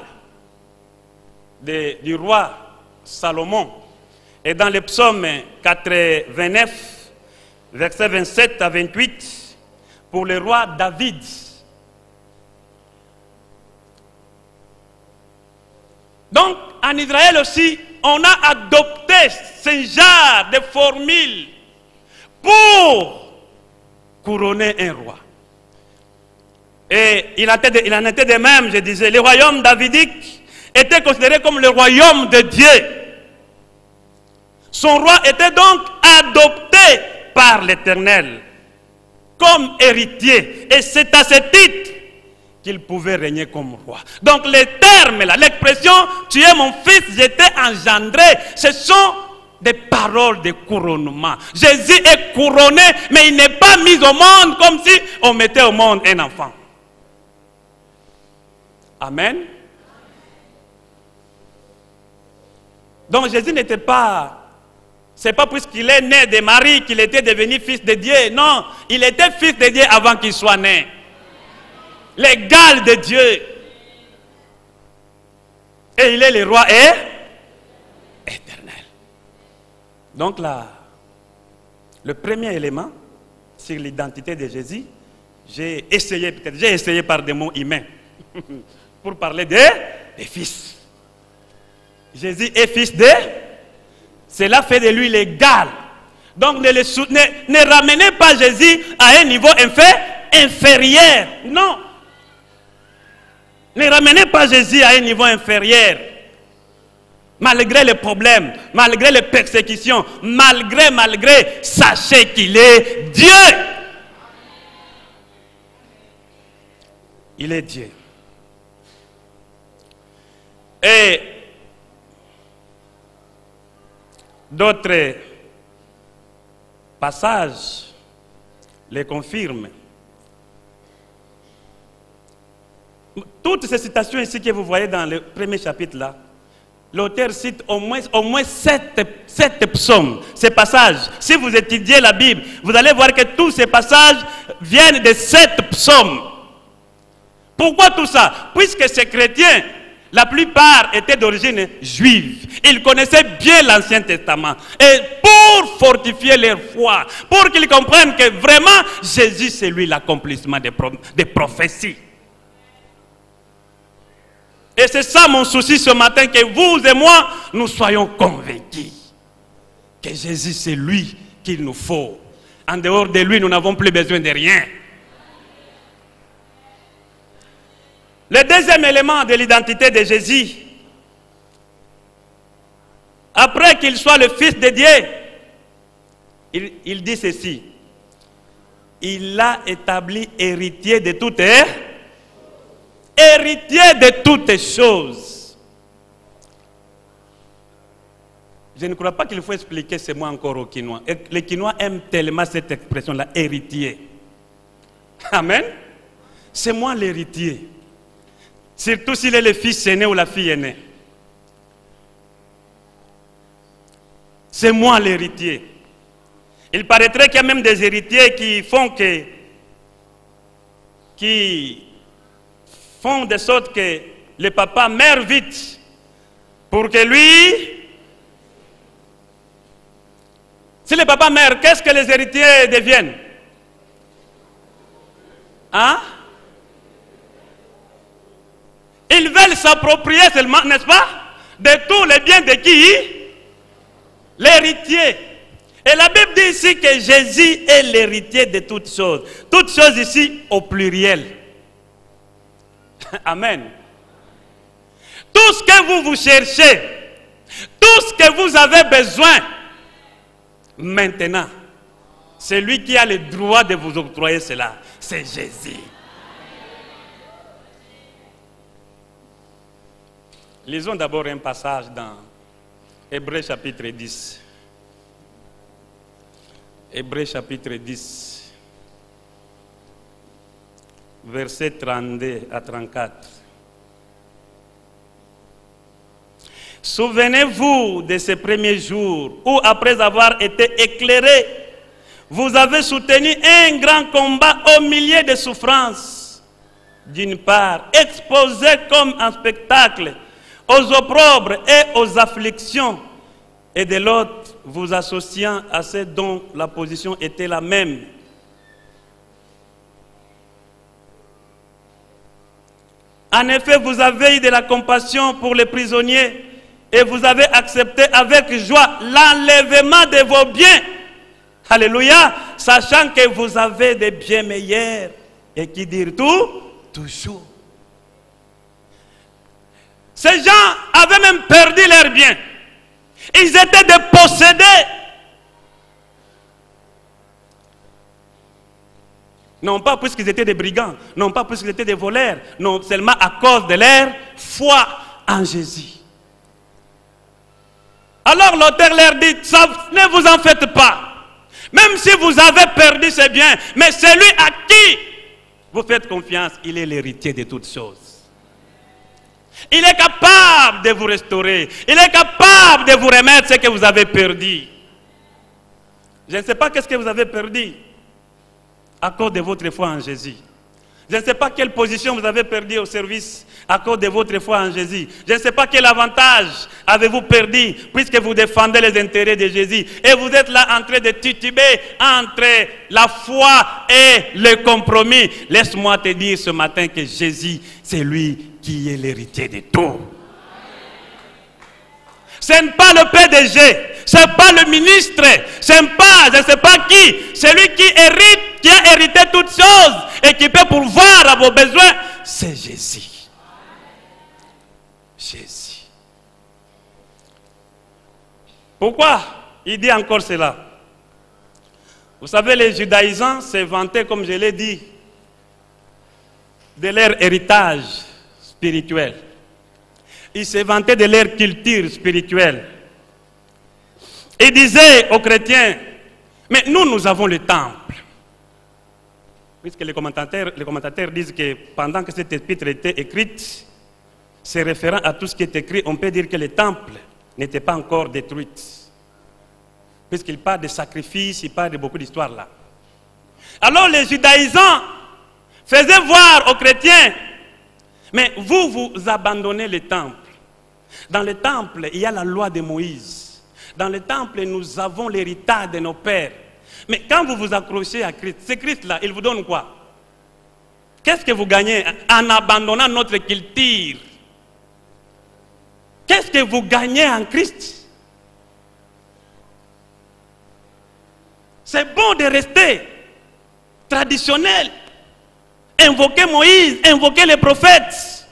du roi Salomon, et dans le psaume 89, versets 27 à 28, pour le roi David. Donc, en Israël aussi, on a adopté ce genre de formule pour couronner un roi. Et il en était de même, je disais, le royaume davidique était considéré comme le royaume de Dieu. Son roi était donc adopté par l'Éternel comme héritier. Et c'est à ce titre qu'il pouvait régner comme roi. Donc les termes là, l'expression « tu es mon fils, j'étais engendré », ce sont des paroles de couronnement. Jésus est couronné, mais il n'est pas mis au monde comme si on mettait au monde un enfant. Amen. Donc Jésus n'était pas... C'est pas puisqu'il est né de Marie qu'il était devenu fils de Dieu. Non, il était fils de Dieu avant qu'il soit né. L'égal de Dieu. Et il est le roi éternel. Donc là, le premier élément sur l'identité de Jésus, j'ai essayé par des mots humains pour parler des fils. Jésus est fils de... Cela fait de lui l'égal. Donc ne ramenez pas Jésus à un niveau inférieur. Non. Ne ramenez pas Jésus à un niveau inférieur. Malgré les problèmes, malgré les persécutions, malgré, sachez qu'il est Dieu. Il est Dieu. Et d'autres passages les confirment. Toutes ces citations ici que vous voyez dans le premier chapitre là, l'auteur cite au moins 7 psaumes, ces passages. Si vous étudiez la Bible, vous allez voir que tous ces passages viennent de 7 psaumes. Pourquoi tout ça? Puisque ces chrétiens, la plupart étaient d'origine juive. Ils connaissaient bien l'Ancien Testament. Et pour fortifier leur foi, pour qu'ils comprennent que vraiment Jésus c'est lui l'accomplissement des prophéties. Et c'est ça mon souci ce matin, que vous et moi, nous soyons convaincus que Jésus c'est lui qu'il nous faut. En dehors de lui, nous n'avons plus besoin de rien. Le deuxième élément de l'identité de Jésus, après qu'il soit le Fils de Dieu, il dit ceci: il l'a établi héritier de toutes choses. Je ne crois pas qu'il faut expliquer ce mot encore aux Quinois. Les Quinois aiment tellement cette expression-là, héritier. Amen. C'est moi l'héritier. Surtout s'il est le fils aîné ou la fille aînée. C'est moi l'héritier. Il paraîtrait qu'il y a même des héritiers qui font de sorte que le papa meurt vite pour que lui... Si le papa meurt, qu'est-ce que les héritiers deviennent? Hein? Ils veulent s'approprier seulement, n'est-ce pas, de tous les biens de qui? L'héritier. Et la Bible dit ici que Jésus est l'héritier de toutes choses. Toutes choses ici au pluriel. Amen. Tout ce que vous cherchez, tout ce que vous avez besoin, maintenant, celui qui a le droit de vous octroyer cela, c'est Jésus. Lisons d'abord un passage dans Hébreux chapitre 10. Hébreux chapitre 10, versets 32 à 34. Souvenez-vous de ces premiers jours où, après avoir été éclairés, vous avez soutenu un grand combat au milieu de souffrances. D'une part, exposé comme un spectacle aux opprobres et aux afflictions, et de l'autre, vous associant à ceux dont la position était la même. En effet, vous avez eu de la compassion pour les prisonniers et vous avez accepté avec joie l'enlèvement de vos biens. Alléluia, sachant que vous avez des biens meilleurs. Et qui dire tout? Toujours. Ces gens avaient même perdu leurs biens. Ils étaient des possédés. Non pas puisqu'ils étaient des brigands, non pas puisqu'ils étaient des voleurs, non seulement à cause de leur foi en Jésus. Alors l'auteur leur dit, ne vous en faites pas. Même si vous avez perdu ces biens, mais celui à qui vous faites confiance, il est l'héritier de toutes choses. Il est capable de vous restaurer. Il est capable de vous remettre ce que vous avez perdu. Je ne sais pas qu'est-ce que vous avez perdu à cause de votre foi en Jésus. Je ne sais pas quelle position vous avez perdu au service à cause de votre foi en Jésus. Je ne sais pas quel avantage avez-vous perdu puisque vous défendez les intérêts de Jésus. Et vous êtes là en train de tituber entre la foi et le compromis. Laisse-moi te dire ce matin que Jésus, c'est lui qui est l'héritier de tout. Ce n'est pas le PDG, ce n'est pas le ministre, ce n'est pas, je ne sais pas qui, celui qui hérite, qui a hérité toutes choses et qui peut pourvoir à vos besoins, c'est Jésus. Jésus. Pourquoi il dit encore cela? Vous savez, les judaïsants se vantaient, comme je l'ai dit, de leur héritage spirituel. Ils se vantaient de leur culture spirituelle. Ils disaient aux chrétiens, mais nous avons le temple. Puisque les commentateurs disent que pendant que cette épître était écrite, se référant à tout ce qui est écrit, on peut dire que le temple n'était pas encore détruit. Puisqu'il parle de sacrifices, il parle de beaucoup d'histoires là. Alors les judaïsants faisaient voir aux chrétiens, mais vous abandonnez le temple. Dans le temple, il y a la loi de Moïse. Dans le temple, nous avons l'héritage de nos pères. Mais quand vous vous accrochez à Christ, ce Christ-là, il vous donne quoi? Qu'est-ce que vous gagnez en abandonnant notre culture? Qu'est-ce que vous gagnez en Christ? C'est bon de rester traditionnel. Invoquer Moïse, invoquer les prophètes.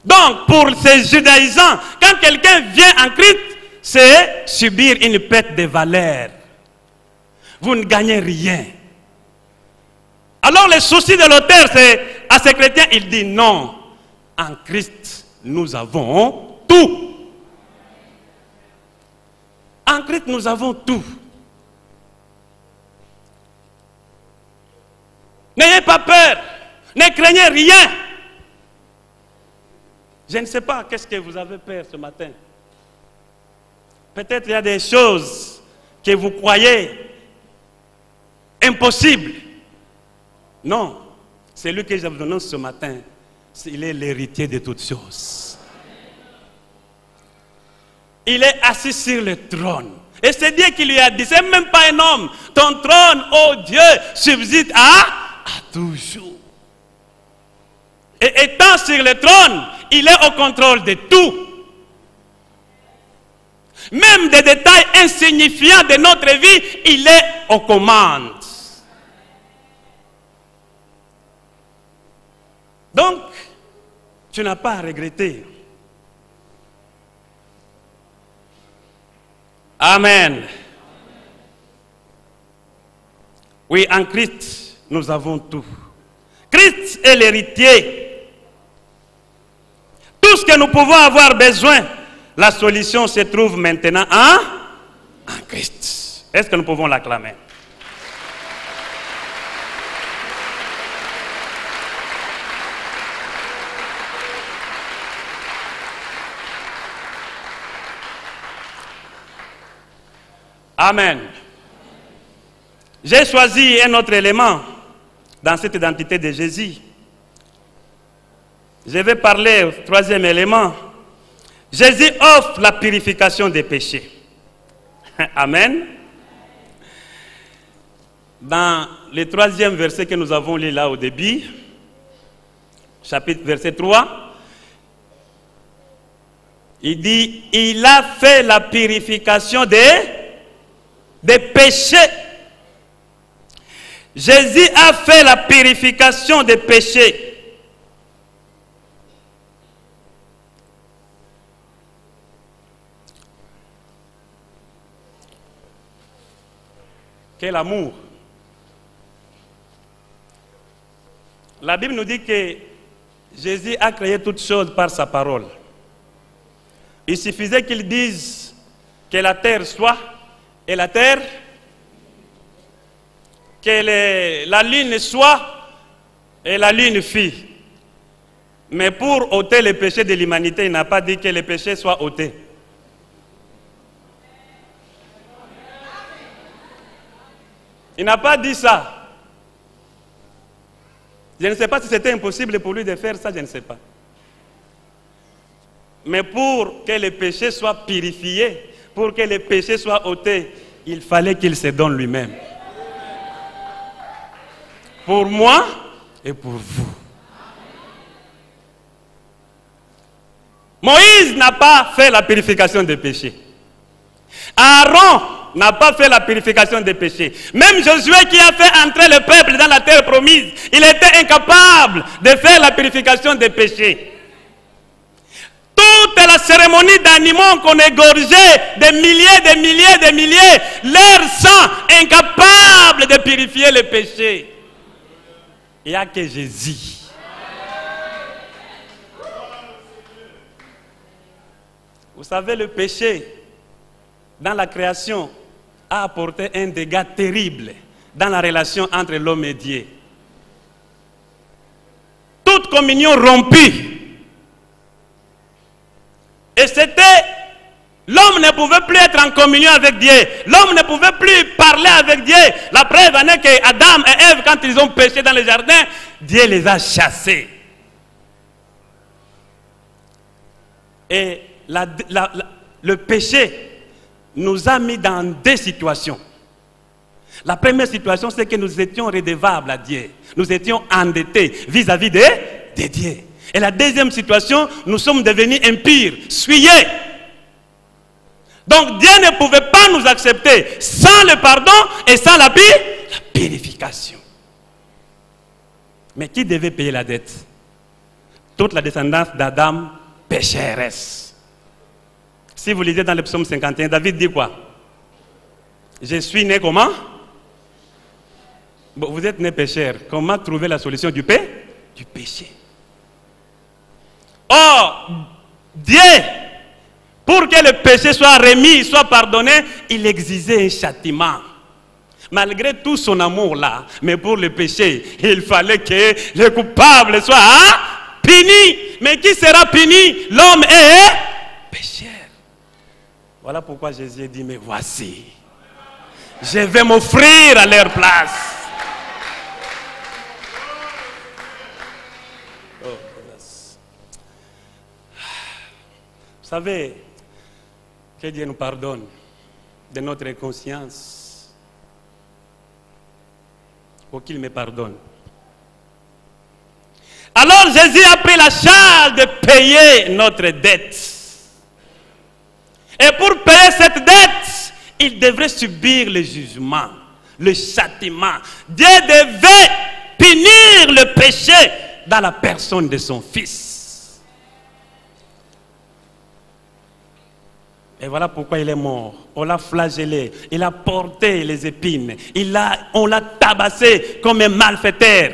Donc, pour ces judaïsants, quand quelqu'un vient en Christ, c'est subir une perte de valeur. Vous ne gagnez rien. Alors, le souci de l'auteur, c'est à ces chrétiens, il dit non. En Christ, nous avons tout. En Christ, nous avons tout. N'ayez pas peur. Ne craignez rien. Je ne sais pas qu'est-ce que vous avez peur ce matin. Peut-être il y a des choses que vous croyez impossibles. Non. Celui que je vous annonce ce matin, il est l'héritier de toutes choses. Il est assis sur le trône. Et c'est Dieu qui lui a dit, c'est même pas un homme. Ton trône, oh Dieu, subsiste à toujours. Et étant sur le trône, il est au contrôle de tout. Même des détails insignifiants de notre vie, il est aux commandes. Donc, tu n'as pas à regretter. Amen. Oui, en Christ, nous avons tout. Christ est l'héritier. Tout ce que nous pouvons avoir besoin, la solution se trouve maintenant en Christ. Est-ce que nous pouvons l'acclamer? Amen. J'ai choisi un autre élément dans cette identité de Jésus. Je vais parler au troisième élément. Jésus offre la purification des péchés. Amen. Dans le troisième verset que nous avons lu là au début, chapitre verset 3, il dit, il a fait la purification des péchés. Jésus a fait la purification des péchés. Quel amour! La Bible nous dit que Jésus a créé toutes choses par sa parole. Il suffisait qu'il dise que la terre soit, et la terre, que la lune soit, et la lune fit. Mais pour ôter les péchés de l'humanité, il n'a pas dit que les péchés soient ôtés. Il n'a pas dit ça. Je ne sais pas si c'était impossible pour lui de faire ça, je ne sais pas. Mais pour que les péchés soient purifiés, pour que les péchés soient ôtés, il fallait qu'il se donne lui-même. Pour moi et pour vous. Moïse n'a pas fait la purification des péchés. Aaron n'a pas fait la purification des péchés. Même Josué qui a fait entrer le peuple dans la terre promise, il était incapable de faire la purification des péchés. Toute la cérémonie d'animaux qu'on égorgeait, des milliers, leur sang incapable de purifier les péchés. Il n'y a que Jésus. Vous savez, le péché dans la création a apporté un dégât terrible dans la relation entre l'homme et Dieu. Toute communion rompue. Et c'était, l'homme ne pouvait plus être en communion avec Dieu. L'homme ne pouvait plus parler avec Dieu. La preuve en est que Adam et Ève, quand ils ont péché dans le jardin, Dieu les a chassés. Et le péché nous a mis dans deux situations. La première situation, c'est que nous étions redevables à Dieu. Nous étions endettés vis-à-vis de Dieu. Et la deuxième situation, nous sommes devenus impurs, souillés. Donc Dieu ne pouvait pas nous accepter sans le pardon et sans la purification. Mais qui devait payer la dette? Toute la descendance d'Adam pécheresse. Si vous lisez dans le psaume 51, David dit quoi? Je suis né comment? Bon, vous êtes né pécheur. Comment trouver la solution du péché? Or, Dieu, pour que le péché soit remis, soit pardonné, il exigeait un châtiment. Malgré tout son amour là, mais pour le péché, il fallait que le coupable soit puni. Mais qui sera puni? L'homme est pécheur. Voilà pourquoi Jésus dit, mais voici, je vais m'offrir à leur place. Oh, vous savez, que Dieu nous pardonne de notre conscience, pour qu'il me pardonne. Alors Jésus a pris la charge de payer notre dette. Et pour payer cette dette, il devrait subir le jugement, le châtiment. Dieu devait punir le péché dans la personne de son Fils. Et voilà pourquoi il est mort. On l'a flagellé, il a porté les épines, on l'a tabassé comme un malfaiteur.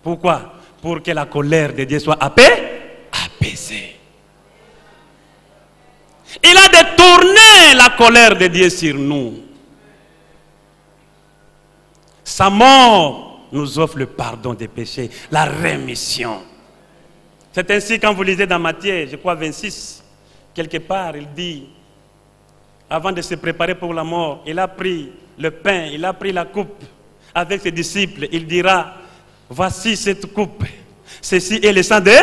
Pourquoi? Pour que la colère de Dieu soit apaisée. Il a détourné la colère de Dieu sur nous. Sa mort nous offre le pardon des péchés, la rémission. C'est ainsi quand vous lisez dans Matthieu, je crois 26, quelque part, il dit, avant de se préparer pour la mort, il a pris le pain, il a pris la coupe avec ses disciples. Il dira, voici cette coupe. Ceci est le sang de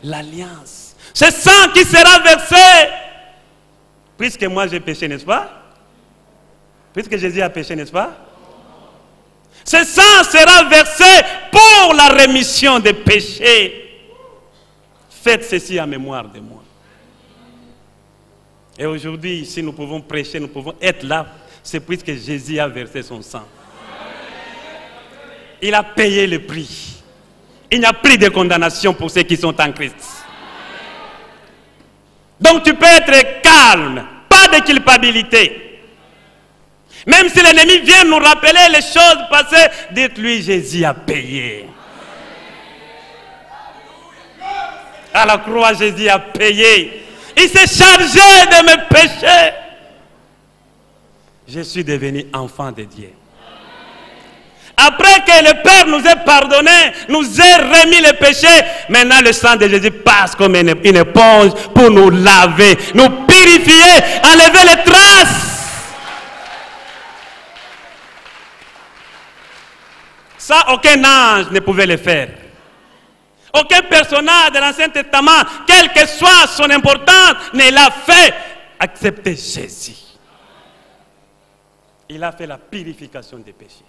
l'alliance. Ce sang qui sera versé, puisque moi j'ai péché, n'est-ce pas? Puisque Jésus a péché, n'est-ce pas? Ce sang sera versé pour la rémission des péchés. Faites ceci en mémoire de moi. Et aujourd'hui, si nous pouvons prêcher, nous pouvons être là, c'est puisque Jésus a versé son sang. Il a payé le prix. Il n'y a plus de condamnation pour ceux qui sont en Christ. Donc tu peux être calme, pas de culpabilité. Même si l'ennemi vient nous rappeler les choses passées, dites-lui, Jésus a payé. À la croix, Jésus a payé. Il s'est chargé de mes péchés. Je suis devenu enfant de Dieu. Après que le Père nous ait pardonné, nous ait remis les péchés, maintenant le sang de Jésus passe comme une éponge pour nous laver, nous purifier, enlever les traces. Ça, aucun ange ne pouvait le faire. Aucun personnage de l'Ancien Testament, quelle que soit son importance, ne l'a fait, excepté Jésus. Il a fait la purification des péchés.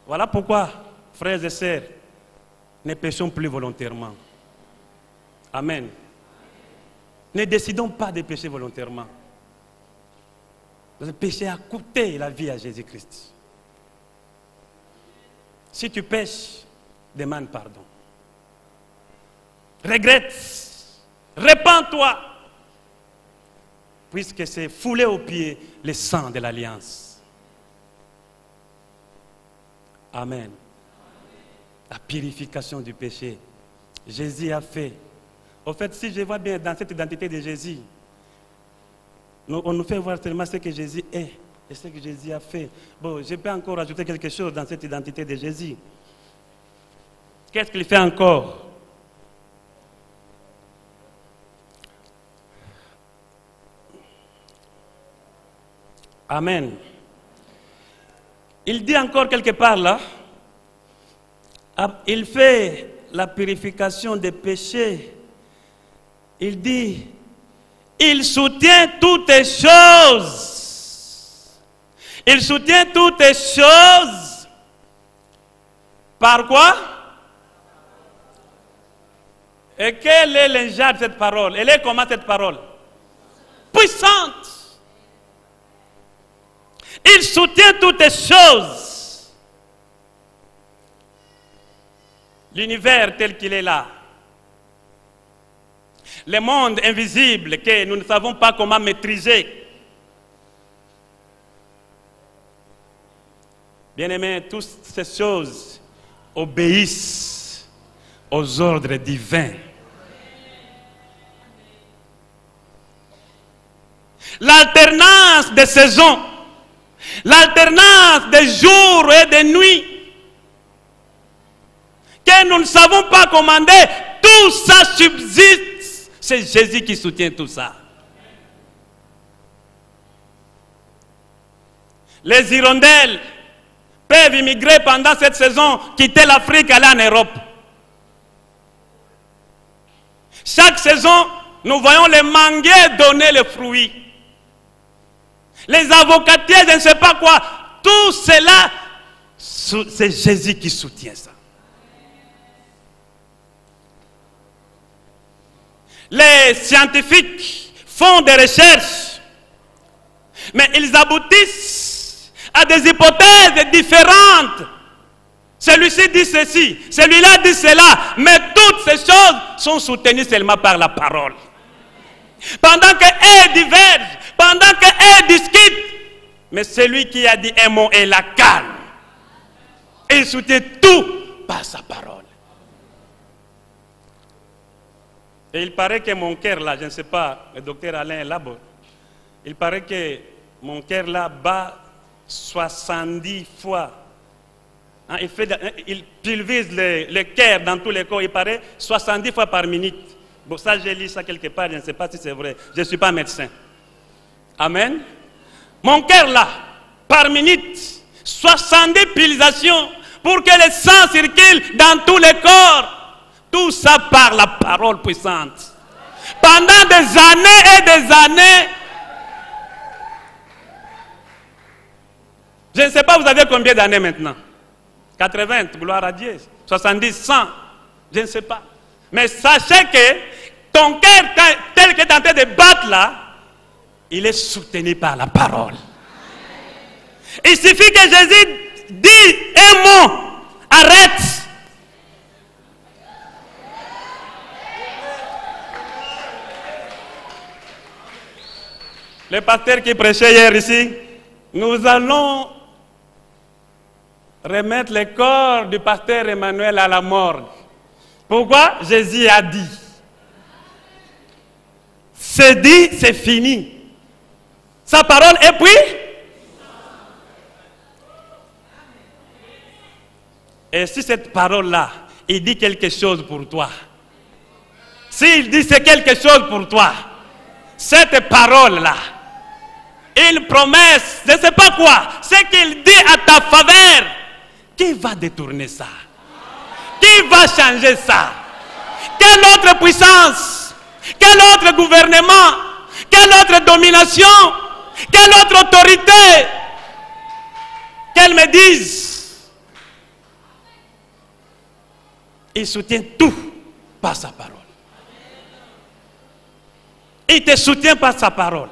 Voilà pourquoi, frères et sœurs, ne péchons plus volontairement. Amen. Ne décidons pas de pécher volontairement. Le péché a coûté la vie à Jésus-Christ. Si tu pêches, demande pardon. Regrette, répands-toi, puisque c'est foulé aux pieds le sang de l'alliance. Amen. La purification du péché. Jésus a fait. En fait, si je vois bien dans cette identité de Jésus, on nous fait voir tellement ce que Jésus est et ce que Jésus a fait. Bon, je peux encore ajouter quelque chose dans cette identité de Jésus. Qu'est-ce qu'il fait encore? Amen. Il dit encore quelque part là, il fait la purification des péchés. Il dit, il soutient toutes les choses. Il soutient toutes les choses. Par quoi? Et quel est l'ingénieur de cette parole? Elle est comment cette parole? Puissante. Il soutient toutes les choses. L'univers tel qu'il est là. Le monde invisible que nous ne savons pas comment maîtriser. Bien-aimés, toutes ces choses obéissent aux ordres divins. L'alternance des saisons, l'alternance des jours et des nuits, que nous ne savons pas commander, tout ça subsiste. C'est Jésus qui soutient tout ça. Les hirondelles peuvent immigrer pendant cette saison, quitter l'Afrique, aller en Europe. Chaque saison, nous voyons les manguiers donner les fruits. Les avocatiers, je ne sais pas quoi, tout cela, c'est Jésus qui soutient ça. les scientifiques font des recherches, mais ils aboutissent à des hypothèses différentes. Celui-ci dit ceci, celui-là dit cela, mais toutes ces choses sont soutenues seulement par la parole. Pendant qu'elles divergent, pendant qu'elles discutent, mais celui qui a dit un mot est la calme. Et il soutient tout par sa parole. Et il paraît que mon cœur là, je ne sais pas, le docteur Alain est là-bas, il paraît que mon cœur là bat 70 fois. Hein, il pulvérise le cœur dans tous les corps, il paraît 70 fois par minute. Bon, ça j'ai lu ça quelque part, je ne sais pas si c'est vrai, je ne suis pas médecin. Amen. Mon cœur là, par minute, 70 pulsations pour que le sang circule dans tous les corps. Tout ça par la parole puissante. Pendant des années et des années, je ne sais pas vous avez combien d'années maintenant. 80, gloire à Dieu. 70, 100, je ne sais pas. Mais sachez que ton cœur tel qu'il est en train de battre là, il est soutenu par la parole. Il suffit que Jésus dise un mot, arrête. Le pasteur qui prêchait hier ici, nous allons remettre le corps du pasteur Emmanuel à la morgue. Pourquoi? Jésus a dit. C'est dit, c'est fini. Sa parole est puis. Et si cette parole-là, il dit quelque chose pour toi, s'il dit c'est quelque chose pour toi, cette parole-là, une promesse, je ne sais pas quoi, ce qu'il dit à ta faveur, qui va détourner ça? Qui va changer ça? Quelle autre puissance? Quel autre gouvernement? Quelle autre domination? Quelle autre autorité? Qu'elle me dise. Il soutient tout par sa parole. Il te soutient par sa parole.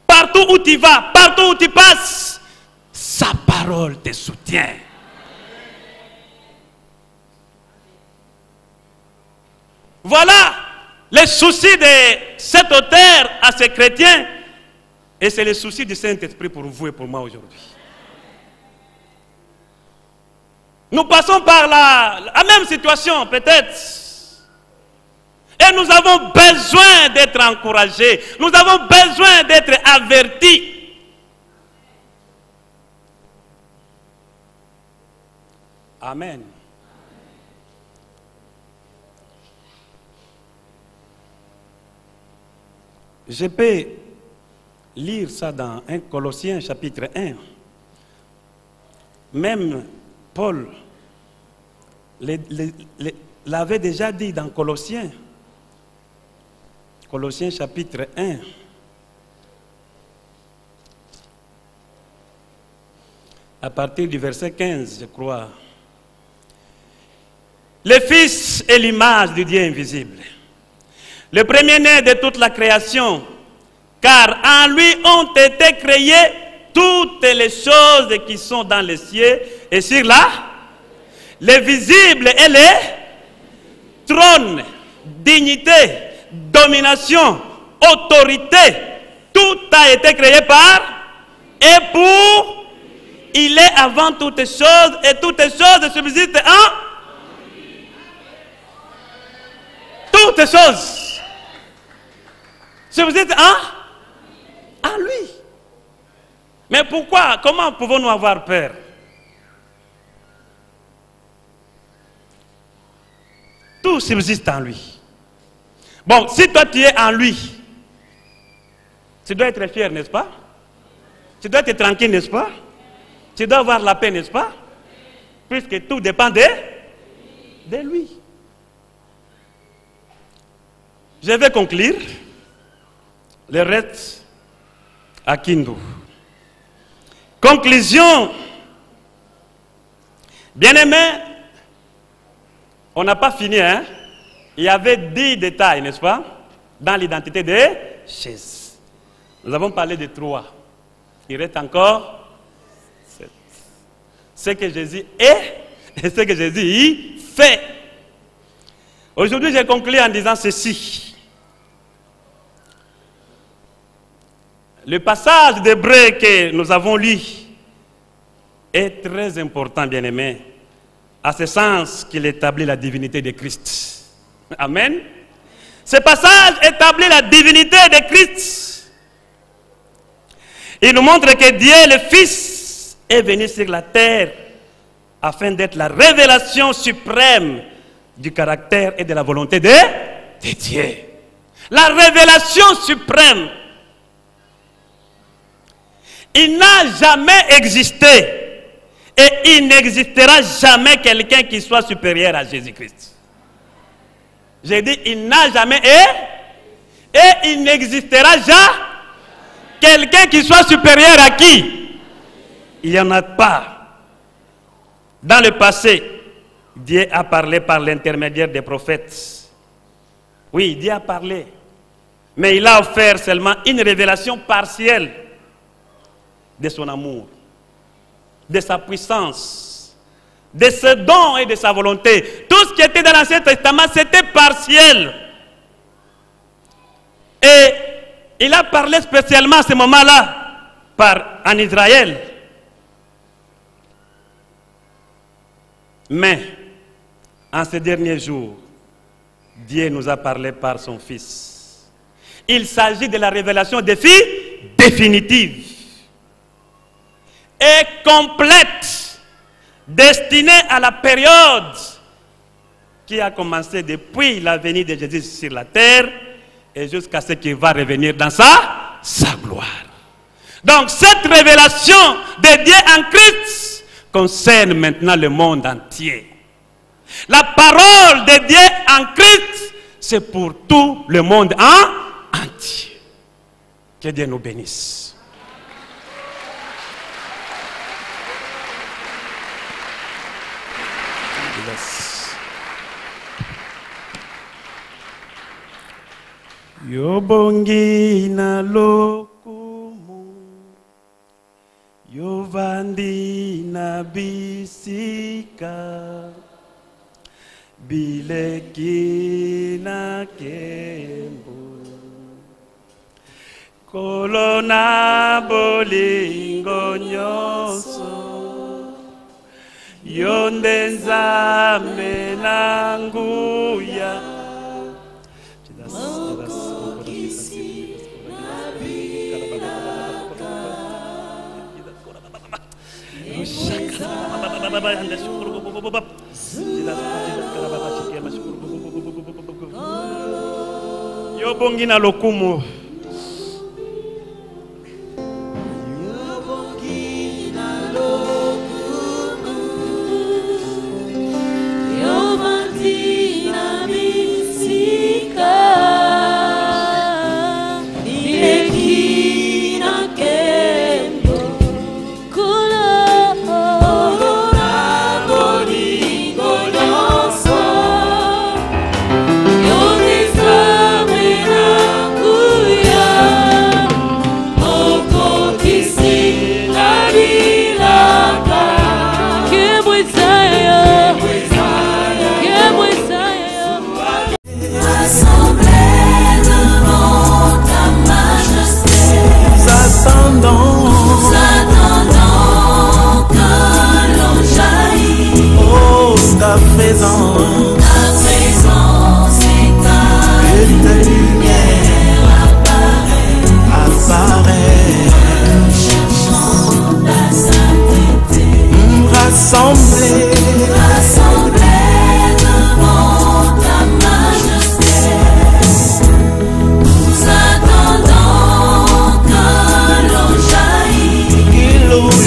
Partout où tu vas, partout où tu passes, sa parole te soutient. Voilà le souci de cet auteur à ces chrétiens. Et c'est le souci du Saint-Esprit pour vous et pour moi aujourd'hui. Nous passons par la même situation peut-être. Et nous avons besoin d'être encouragés. Nous avons besoin d'être avertis. Amen. Je peux lire ça dans 1 Colossiens chapitre 1. Même Paul l'avait déjà dit dans Colossiens. Colossiens chapitre 1. À partir du verset 15, je crois. Le Fils est l'image du Dieu invisible. Le premier-né de toute la création. Car en lui ont été créées toutes les choses qui sont dans les cieux et sur la, les visibles et les trônes, dignité, domination, autorité, tout a été créé par et pour. Il est avant toutes choses et toutes choses subsistent en. Toutes choses subsistent en lui. Mais pourquoi? Comment pouvons-nous avoir peur? Tout subsiste en lui. Bon, si toi tu es en lui, tu dois être fier, n'est-ce pas? Tu dois être tranquille, n'est-ce pas? Tu dois avoir la paix, n'est-ce pas? Puisque tout dépend de lui. Je vais conclure. Le reste à Kindu. Conclusion. Bien-aimés, on n'a pas fini, hein? il y avait 10 détails, n'est-ce pas, dans l'identité de Jésus. Nous avons parlé de 3. Il reste encore 7. Ce que Jésus est et ce que Jésus y fait. Aujourd'hui, j'ai conclu en disant ceci. Le passage d'Hébreux que nous avons lu est très important, bien-aimé, à ce sens qu'il établit la divinité de Christ. Amen. Ce passage établit la divinité de Christ. Il nous montre que Dieu, le Fils, est venu sur la terre afin d'être la révélation suprême du caractère et de la volonté de Dieu. La révélation suprême. Il n'a jamais existé et il n'existera jamais quelqu'un qui soit supérieur à Jésus-Christ. J'ai dit, il n'a jamais et il n'existera jamais quelqu'un qui soit supérieur à qui? Il n'y en a pas. Dans le passé, Dieu a parlé par l'intermédiaire des prophètes. Oui, Dieu a parlé. Mais il a offert seulement une révélation partielle de son amour, de sa puissance, de ses dons et de sa volonté. Tout ce qui était dans l'Ancien Testament, c'était partiel. Et il a parlé spécialement à ce moment-là en Israël. Mais, en ces derniers jours, Dieu nous a parlé par son Fils. Il s'agit de la révélation définitive et complète, destinée à la période qui a commencé depuis la venue de Jésus sur la terre et jusqu'à ce qu'il va revenir dans sa gloire. Donc cette révélation de Dieu en Christ concerne maintenant le monde entier. La parole de Dieu en Christ, c'est pour tout le monde entier. Que Dieu nous bénisse. Yobongi na lokumu, yovandi na bisika, bileki na kembo, kolona bolingo nyonso, yonde nzambe na nguya. Yobongi na lokumu.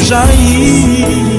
Jaillit